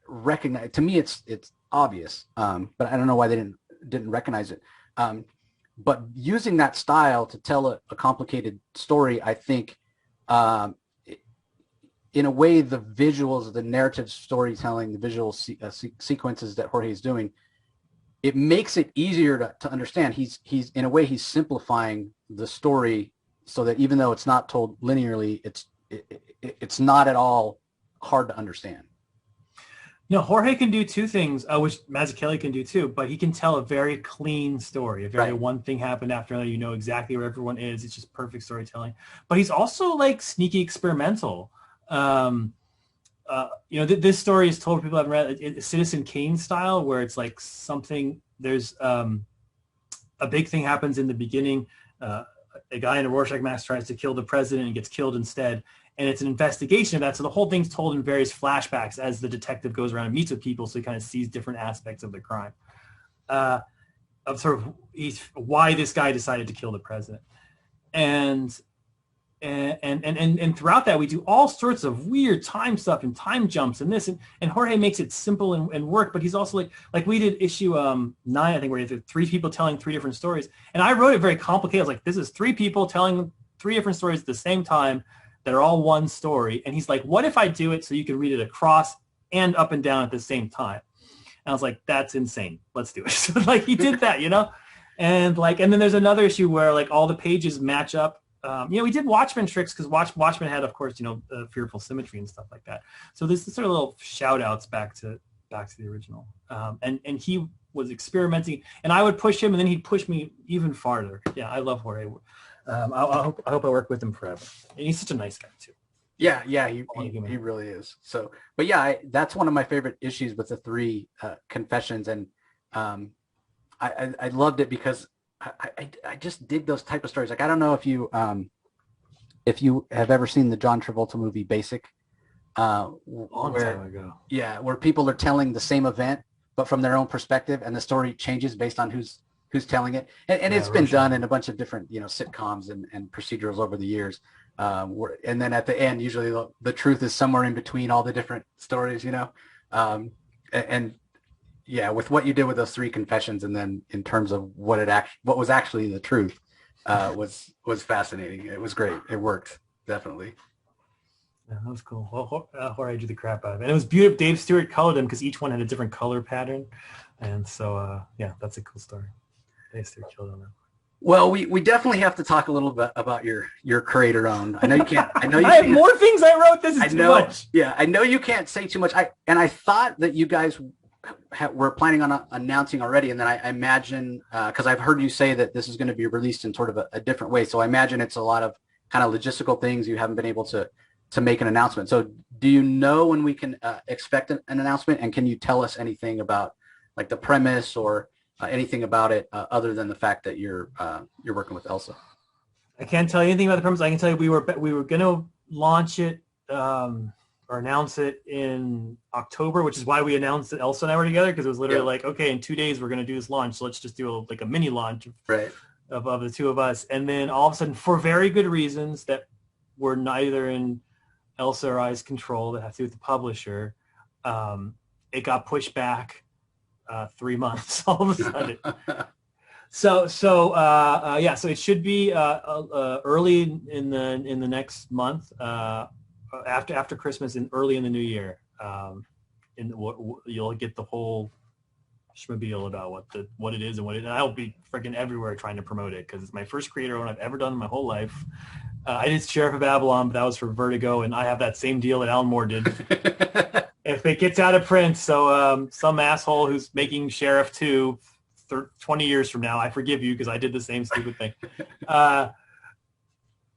[SPEAKER 1] recognize. To me, it's obvious, but I don't know why they didn't recognize it. But using that style to tell a complicated story, I think, in a way, the visuals, the narrative storytelling, the visual sequences that Jorge is doing, it makes it easier to understand. He's in a way, he's simplifying the story so that even though it's not told linearly, it's not at all hard to understand.
[SPEAKER 2] No, Jorge can do two things, which Mazzucchelli can do too, but he can tell a very clean story. A very one thing happened after another. You know exactly where everyone is. It's just perfect storytelling. But he's also like sneaky experimental. You know, this story is told, people haven't read it, Citizen Kane style, where it's like something, there's a big thing happens in the beginning. A guy in a Rorschach mask tries to kill the president and gets killed instead. And it's an investigation of that. So the whole thing's told in various flashbacks as the detective goes around and meets with people. So he kind of sees different aspects of the crime, of sort of why this guy decided to kill the president. And throughout that, we do all sorts of weird time stuff and time jumps and this. And Jorge makes it simple and work. But he's also like we did issue 9, I think, where you have 3 people telling 3 different stories. And I wrote it very complicated. I was like, this is 3 people telling 3 different stories at the same time that are all one story. And he's like, what if I do it so you can read it across and up and down at the same time? And I was like, that's insane. Let's do it. So like he did that, you know? And then there's another issue where like all the pages match up. You know, we did Watchmen tricks because Watchmen had, of course, you know, fearful symmetry and stuff like that. So there's sort of little shout outs back to the original. And he was experimenting, and I would push him and then he'd push me even farther. Yeah, I love Jorge. I hope I work with him forever. And he's such a nice guy too.
[SPEAKER 1] Yeah, he really is. So, but yeah, that's one of my favorite issues with the 3 confessions, and I loved it because I just dig those type of stories. Like, I don't know if you have ever seen the John Travolta movie Basic.
[SPEAKER 2] Long time ago.
[SPEAKER 1] Yeah, where people are telling the same event but from their own perspective, and the story changes based on who's telling it. And it's been done in a bunch of different, you know, sitcoms and procedurals over the years. And then at the end, usually the truth is somewhere in between all the different stories, you know. And yeah, with what you did with those 3 confessions, and then in terms of what was actually the truth, was fascinating. It was great. It worked, definitely.
[SPEAKER 2] Yeah, that was cool. Well, Jorge drew the crap out of it. And it was beautiful. Dave Stewart colored them because each one had a different color pattern. And so, yeah, that's a cool story. Dave Stewart killed on that.
[SPEAKER 1] Well, we definitely have to talk a little bit about your creator own. I know you can't. I know you
[SPEAKER 2] I have more things I wrote. This is too much.
[SPEAKER 1] Yeah, I know you can't say too much. I thought that you guys were planning on announcing already, and then I imagine because I've heard you say that this is going to be released in sort of a different way. So I imagine it's a lot of kind of logistical things you haven't been able to make an announcement. So do you know when we can expect an announcement, and can you tell us anything about like the premise or anything about it other than the fact that you're working with Elsa?
[SPEAKER 2] I can't tell you anything about the premise. I can tell you we were going to launch it or announce it in October, which is why we announced that Elsa and I were together, because it was literally like, okay, in 2 days we're going to do this launch, so let's just do a mini launch of the 2 of us. And then all of a sudden, for very good reasons that were neither in Elsa or I's control, that have to do with the publisher, it got pushed back 3 months all of a sudden. So it should be early in the next month, after Christmas and early in the new year. You'll get the whole schmobile about what it is and I'll be freaking everywhere trying to promote it because it's my first creator one I've ever done in my whole life. I did Sheriff of Babylon, but that was for Vertigo, and I have that same deal that Alan Moore did. If it gets out of print, so some asshole who's making Sheriff 2 20 years from now, I forgive you because I did the same stupid thing.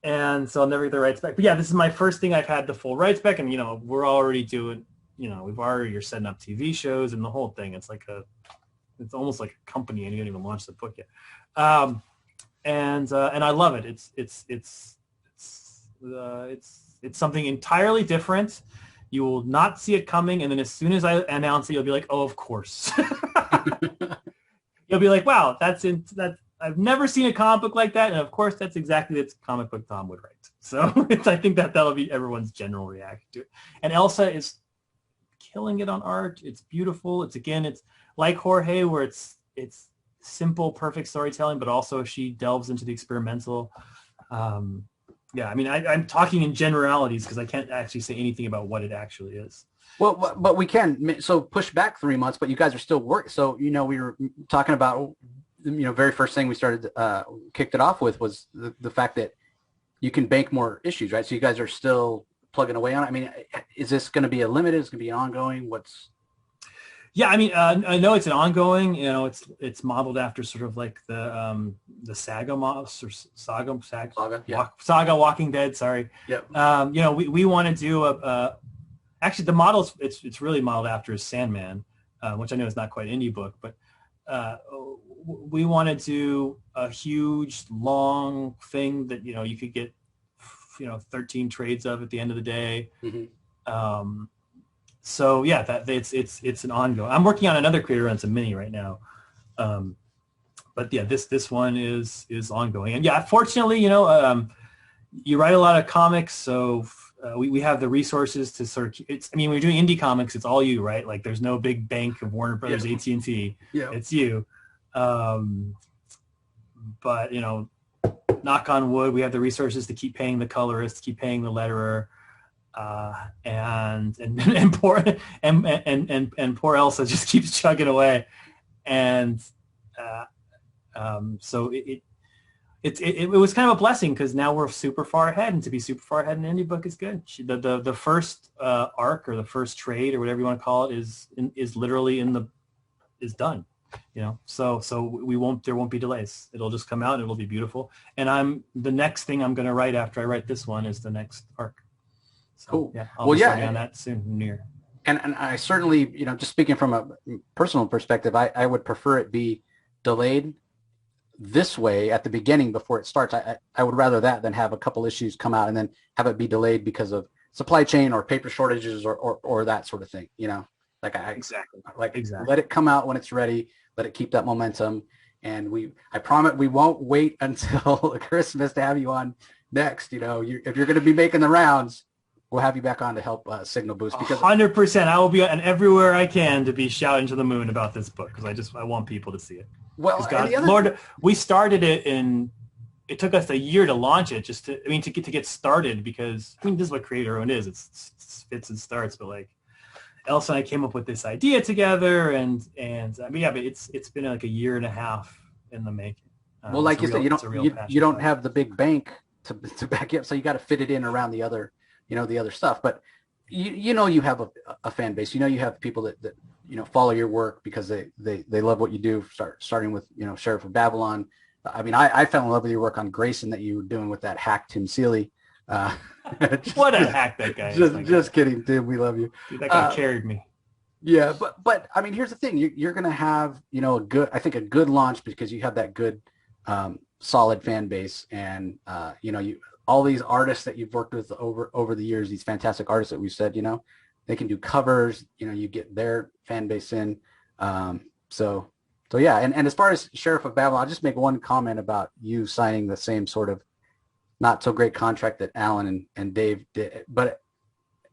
[SPEAKER 2] And so I'll never get the rights back. But yeah, this is my first thing I've had the full rights back, and we're already doing, you're setting up TV shows and the whole thing. It's it's almost like a company, and you haven't even launched the book yet. And I love it. It's something entirely different. You will not see it coming, and then as soon as I announce it, you'll be like, "Oh, of course." You'll be like, "Wow, I've never seen a comic book like that," and of course, that's exactly the comic book Tom would write. So I think that'll be everyone's general reaction to it. And Elsa is killing it on art. It's beautiful. It's like Jorge, where it's simple, perfect storytelling, but also she delves into the experimental. Yeah, I mean, I'm talking in generalities because I can't actually say anything about what it actually is.
[SPEAKER 1] Well, but we can. So push back 3 months, but you guys are still working. So, we were talking about, very first thing we started, kicked it off with was the fact that you can bank more issues, right? So you guys are still plugging away on it. I mean, is this going to be a limited? Is it going to be an ongoing?
[SPEAKER 2] Yeah, I mean, I know it's an ongoing. It's modeled after sort of like the Saga models or Saga,
[SPEAKER 1] yeah.
[SPEAKER 2] Saga Walking Dead. Sorry.
[SPEAKER 1] Yep.
[SPEAKER 2] We want to do actually the models. It's really modeled after Sandman, which I know is not quite an indie book, but we want to do a huge long thing that you could get 13 trades of at the end of the day. Mm-hmm. So yeah, it's an ongoing. I'm working on another creator runs a mini right now, but yeah, this one is ongoing. And yeah, fortunately, you write a lot of comics, so we have the resources to sort of. When you're doing indie comics, it's all you, right? Like there's no big bank of Warner Brothers, yeah. AT&T. Yeah. It's you. But knock on wood, we have the resources to keep paying the colorist, keep paying the letterer. And poor Elsa just keeps chugging away, and so it was kind of a blessing because now we're super far ahead, and to be super far ahead in an indie book is good. The first arc or the first trade or whatever you want to call it is literally is done. So there won't be delays. It'll just come out and it'll be beautiful. And the next thing I'm going to write after I write this one is the next arc. So,
[SPEAKER 1] cool.
[SPEAKER 2] Yeah, I'll be on that soon, near.
[SPEAKER 1] And I certainly, just speaking from a personal perspective, I would prefer it be delayed this way at the beginning before it starts. I would rather that than have a couple issues come out and then have it be delayed because of supply chain or paper shortages or that sort of thing. Exactly. Let it come out when it's ready. Let it keep that momentum. And I promise we won't wait until Christmas to have you on next. If you're going to be making the rounds, we'll have you back on to help signal boost because
[SPEAKER 2] 100%. I will be on everywhere I can to be shouting to the moon about this book because I want people to see it.
[SPEAKER 1] Well,
[SPEAKER 2] Lord, we started it it took us a year to launch it to get started because this is what creator owned is. It's fits and starts, but like Elsa and I came up with this idea together and but it's been like a year and a half in the making.
[SPEAKER 1] Well, like you said, you don't have the big bank to back you up, so you got to fit it in around the other, the other stuff. But you have a fan base. You have people that follow your work because they love what you do. Starting with Sheriff of Babylon. I mean, I fell in love with your work on Grayson that you were doing with that hack Tim Seeley.
[SPEAKER 2] What a hack that guy is.
[SPEAKER 1] Just kidding, Tim. We love you.
[SPEAKER 2] Dude, that guy carried me.
[SPEAKER 1] Yeah, but I mean, here's the thing. You're going to have, a good launch because you have that good, solid fan base. And, all these artists that you've worked with over the years, these fantastic artists that we've said, they can do covers, you get their fan base in. So yeah, and as far as Sheriff of Babylon, I'll just make one comment about you signing the same sort of not so great contract that Alan and Dave did, but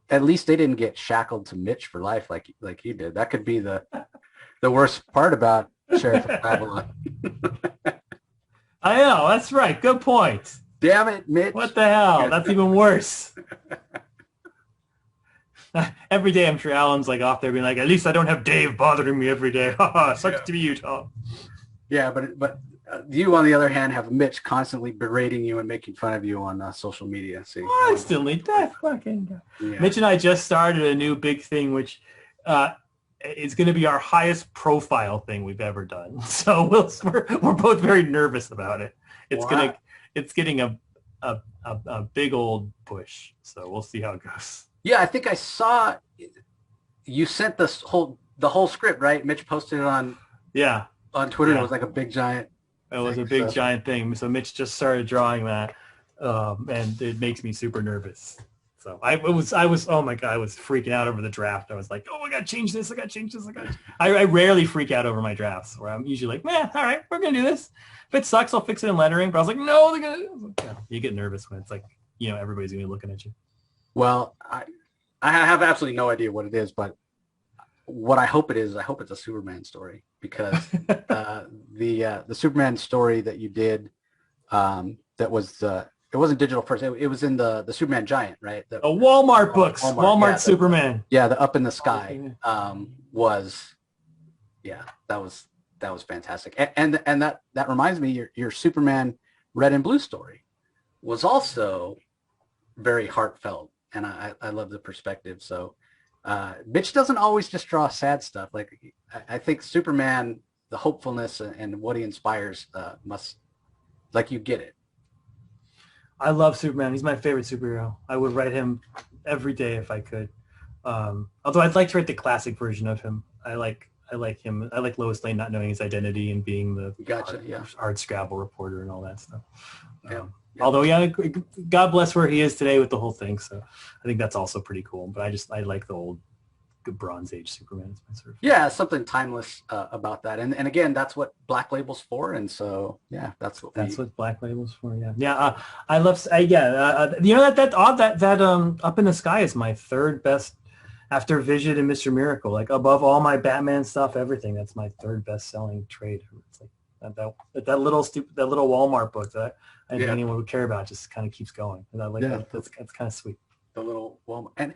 [SPEAKER 1] at least they didn't get shackled to Mitch for life like you did. That could be the worst part about Sheriff of Babylon.
[SPEAKER 2] I know, that's right. Good point.
[SPEAKER 1] Damn it, Mitch.
[SPEAKER 2] What the hell? That's even worse. Every day I'm sure Alan's like off there being like, at least I don't have Dave bothering me every day. Sucks to be you, Tom. Yeah,
[SPEAKER 1] but you, on the other hand, have Mitch constantly berating you and making fun of you on social media. See,
[SPEAKER 2] constantly. That fucking guy. Yeah. Mitch and I just started a new big thing, which is going to be our highest profile thing we've ever done. So we're both very nervous about it. It's getting a big old push. So we'll see how it goes.
[SPEAKER 1] Yeah, I think I saw you sent the whole script, right? Mitch posted it on Twitter. Yeah. It was like a big giant.
[SPEAKER 2] It was a big giant thing. So Mitch just started drawing that, and it makes me super nervous. So I was oh my god, I was freaking out over the draft. I was like, oh, I got to change this. I rarely freak out over my drafts. Where I'm usually like, man, all right, we're gonna do this. If it sucks, I'll fix it in lettering. But I was like, no, they're gonna. You get nervous when it's like everybody's gonna be looking at you.
[SPEAKER 1] Well, I have absolutely no idea what it is, but what I hope it is, I hope it's a Superman story because the Superman story that you did that was it wasn't digital first. It was in the Superman Giant, right?
[SPEAKER 2] Walmart books, Walmart Superman.
[SPEAKER 1] The Up in the Sky was that was fantastic, and that reminds me, your Superman Red and Blue story was also very heartfelt. And I love the perspective. So Mitch doesn't always just draw sad stuff. Like I think Superman, the hopefulness and what he inspires must, like, you get it.
[SPEAKER 2] I love Superman. He's my favorite superhero. I would write him every day if I could. Although I'd like to write the classic version of him. I like him. I like Lois Lane not knowing his identity and being the art Scrabble reporter and all that stuff. Although, God bless where he is today with the whole thing. So I think that's also pretty cool. But I like the old Bronze Age Superman.
[SPEAKER 1] Yeah, something timeless about that. And again, that's what Black Label's for. And so, that's what
[SPEAKER 2] Black Label's for. Yeah. I love. That Up in the Sky is my third best after Vision and Mr. Miracle. Like above all my Batman stuff, everything. That's my third best selling trade. It's like that little Walmart book that I think anyone would care about just kind of keeps going. And I like that. That's kind of sweet.
[SPEAKER 1] The little Walmart. And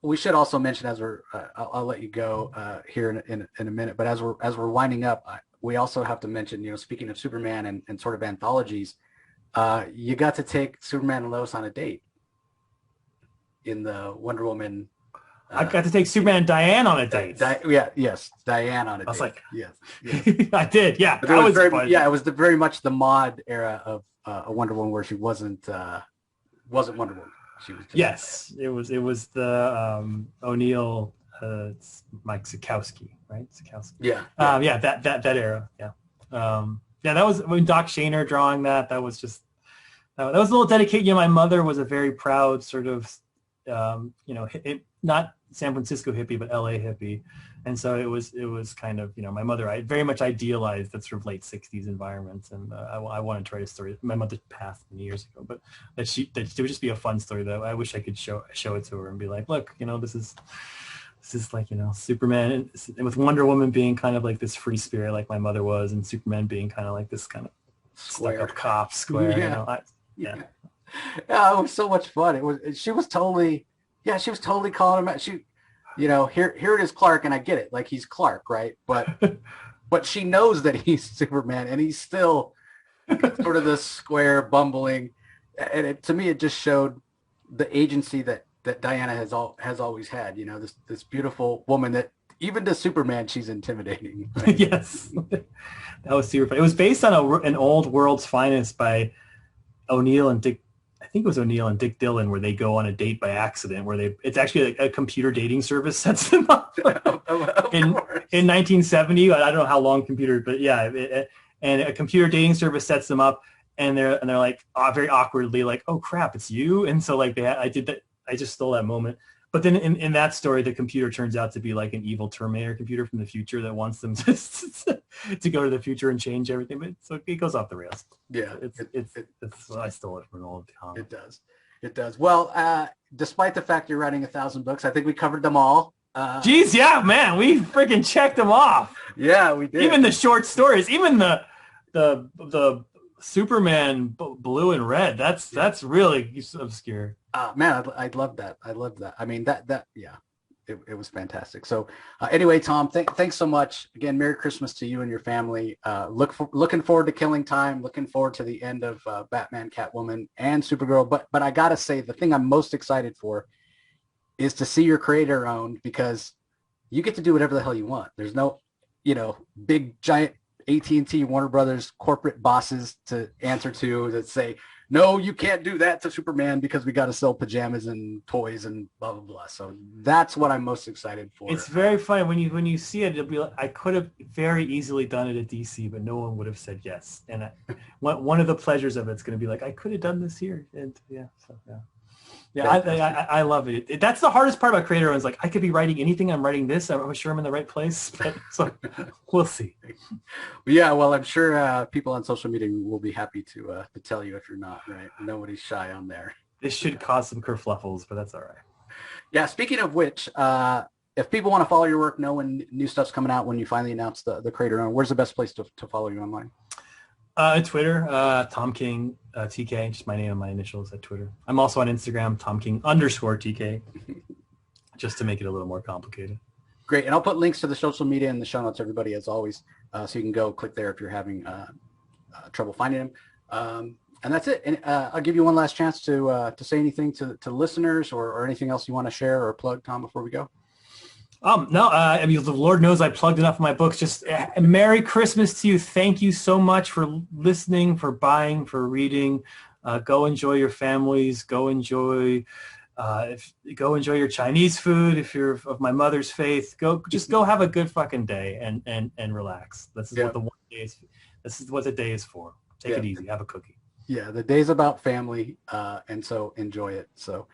[SPEAKER 1] we should also mention, as we're I'll let you go here in a minute, but as we're winding up, we also have to mention, speaking of Superman and sort of anthologies, you got to take Superman and Lois on a date in the Wonder Woman.
[SPEAKER 2] I got to take Superman and Diane on a date.
[SPEAKER 1] Diane on a date. I
[SPEAKER 2] was like,
[SPEAKER 1] yes.
[SPEAKER 2] I did. Yeah,
[SPEAKER 1] that was it was very much the mod era of a Wonder Woman where she wasn't Wonder Woman. She was
[SPEAKER 2] it was the O'Neill, Mike Zukowski, right? Zukowski.
[SPEAKER 1] Yeah.
[SPEAKER 2] That era. Yeah. That was when Doc Shaner drawing that. That was just that was a little dedicated. My mother was a very proud sort of, not San Francisco hippie, but LA hippie. And so it was kind of, my mother, I very much idealized that sort of late 60s environment. And I wanted to write a story. My mother passed many years ago, but that it would just be a fun story that I wish I could show it to her and be like, look, this is like, Superman and with Wonder Woman being kind of like this free spirit like my mother was, and Superman being kind of like this kind of stuck-up cop square.
[SPEAKER 1] Yeah, it was so much fun. She was totally calling him out. Here it is, Clark, and I get it, like he's Clark, right? But she knows that he's Superman, and he's still sort of this square bumbling. And to me, it just showed the agency that Diana has always had. This beautiful woman that even to Superman she's intimidating. Right?
[SPEAKER 2] Yes, that was super fun. It was based on an old World's Finest by O'Neill and Dick. I think it was O'Neill and Dick Dillon, where they go on a date by accident, it's actually a computer dating service sets them up in 1970. I don't know how long but yeah, and a computer dating service sets them up, and they're like very awkwardly like, oh crap, it's you. And so like I did that. I just stole that moment. But then in that story, the computer turns out to be like an evil Terminator computer from the future that wants them to go to the future and change everything. But so it goes off the rails.
[SPEAKER 1] Yeah,
[SPEAKER 2] I stole it from an old comic.
[SPEAKER 1] It does. Well, despite the fact you're writing 1,000 books, I think we covered them all.
[SPEAKER 2] Geez, yeah, man, we freaking checked them off.
[SPEAKER 1] Yeah, we did.
[SPEAKER 2] Even the short stories, even the Superman blue and red. That's really obscure.
[SPEAKER 1] Man, I love that. I mean, it was fantastic. So anyway, Tom, thanks so much again. Merry Christmas to you and your family. Looking forward to Killing Time. Looking forward to the end of Batman, Catwoman, and Supergirl. But I gotta say, the thing I'm most excited for is to see your creator owned, because you get to do whatever the hell you want. There's no, big giant AT&T, Warner Brothers corporate bosses to answer to that say, no, you can't do that to Superman because we got to sell pajamas and toys and blah, blah, blah. So that's what I'm most excited for.
[SPEAKER 2] It's very funny when you see it. It'll be like, I could have very easily done it at DC, but no one would have said yes. And one of the pleasures of it's going to be like, I could have done this here. And I love it. That's the hardest part about creator. Is like, I could be writing anything. I'm writing this. I'm sure I'm in the right place. But so we'll see.
[SPEAKER 1] Yeah, well, I'm sure people on social media will be happy to tell you if you're not, right? Nobody's shy on there.
[SPEAKER 2] This should cause some kerfluffles, but that's all right.
[SPEAKER 1] Yeah, speaking of which, if people want to follow your work, know when new stuff's coming out, when you finally announce the creator own, where's the best place to follow you online?
[SPEAKER 2] Twitter, Tom King, TK, just my name and my initials at Twitter. I'm also on Instagram, Tom King _TK, just to make it a little more complicated.
[SPEAKER 1] Great. And I'll put links to the social media in the show notes, everybody, as always. So you can go click there if you're having trouble finding them. And that's it. And I'll give you one last chance to say anything to listeners or anything else you want to share or plug, Tom, before we go.
[SPEAKER 2] No, I mean, the Lord knows I plugged enough of my books. Just Merry Christmas to you. Thank you so much for listening, for buying, for reading. Go enjoy your families. Go enjoy your Chinese food. If you're of my mother's faith, go have a good fucking day and relax. This is what the one day is. This is what the day is for. Take it easy. Have a cookie. Yeah, the day's about family, and so enjoy it. So.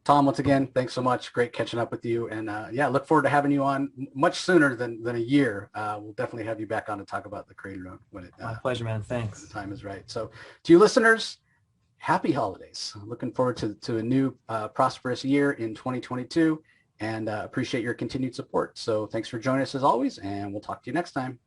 [SPEAKER 2] Tom, once again, thanks so much. Great catching up with you. And look forward to having you on much sooner than a year. We'll definitely have you back on to talk about the creator own when it. My pleasure, man. Thanks. The time is right. So to you listeners, happy holidays. Looking forward to a new prosperous year in 2022, and appreciate your continued support. So thanks for joining us as always, and we'll talk to you next time.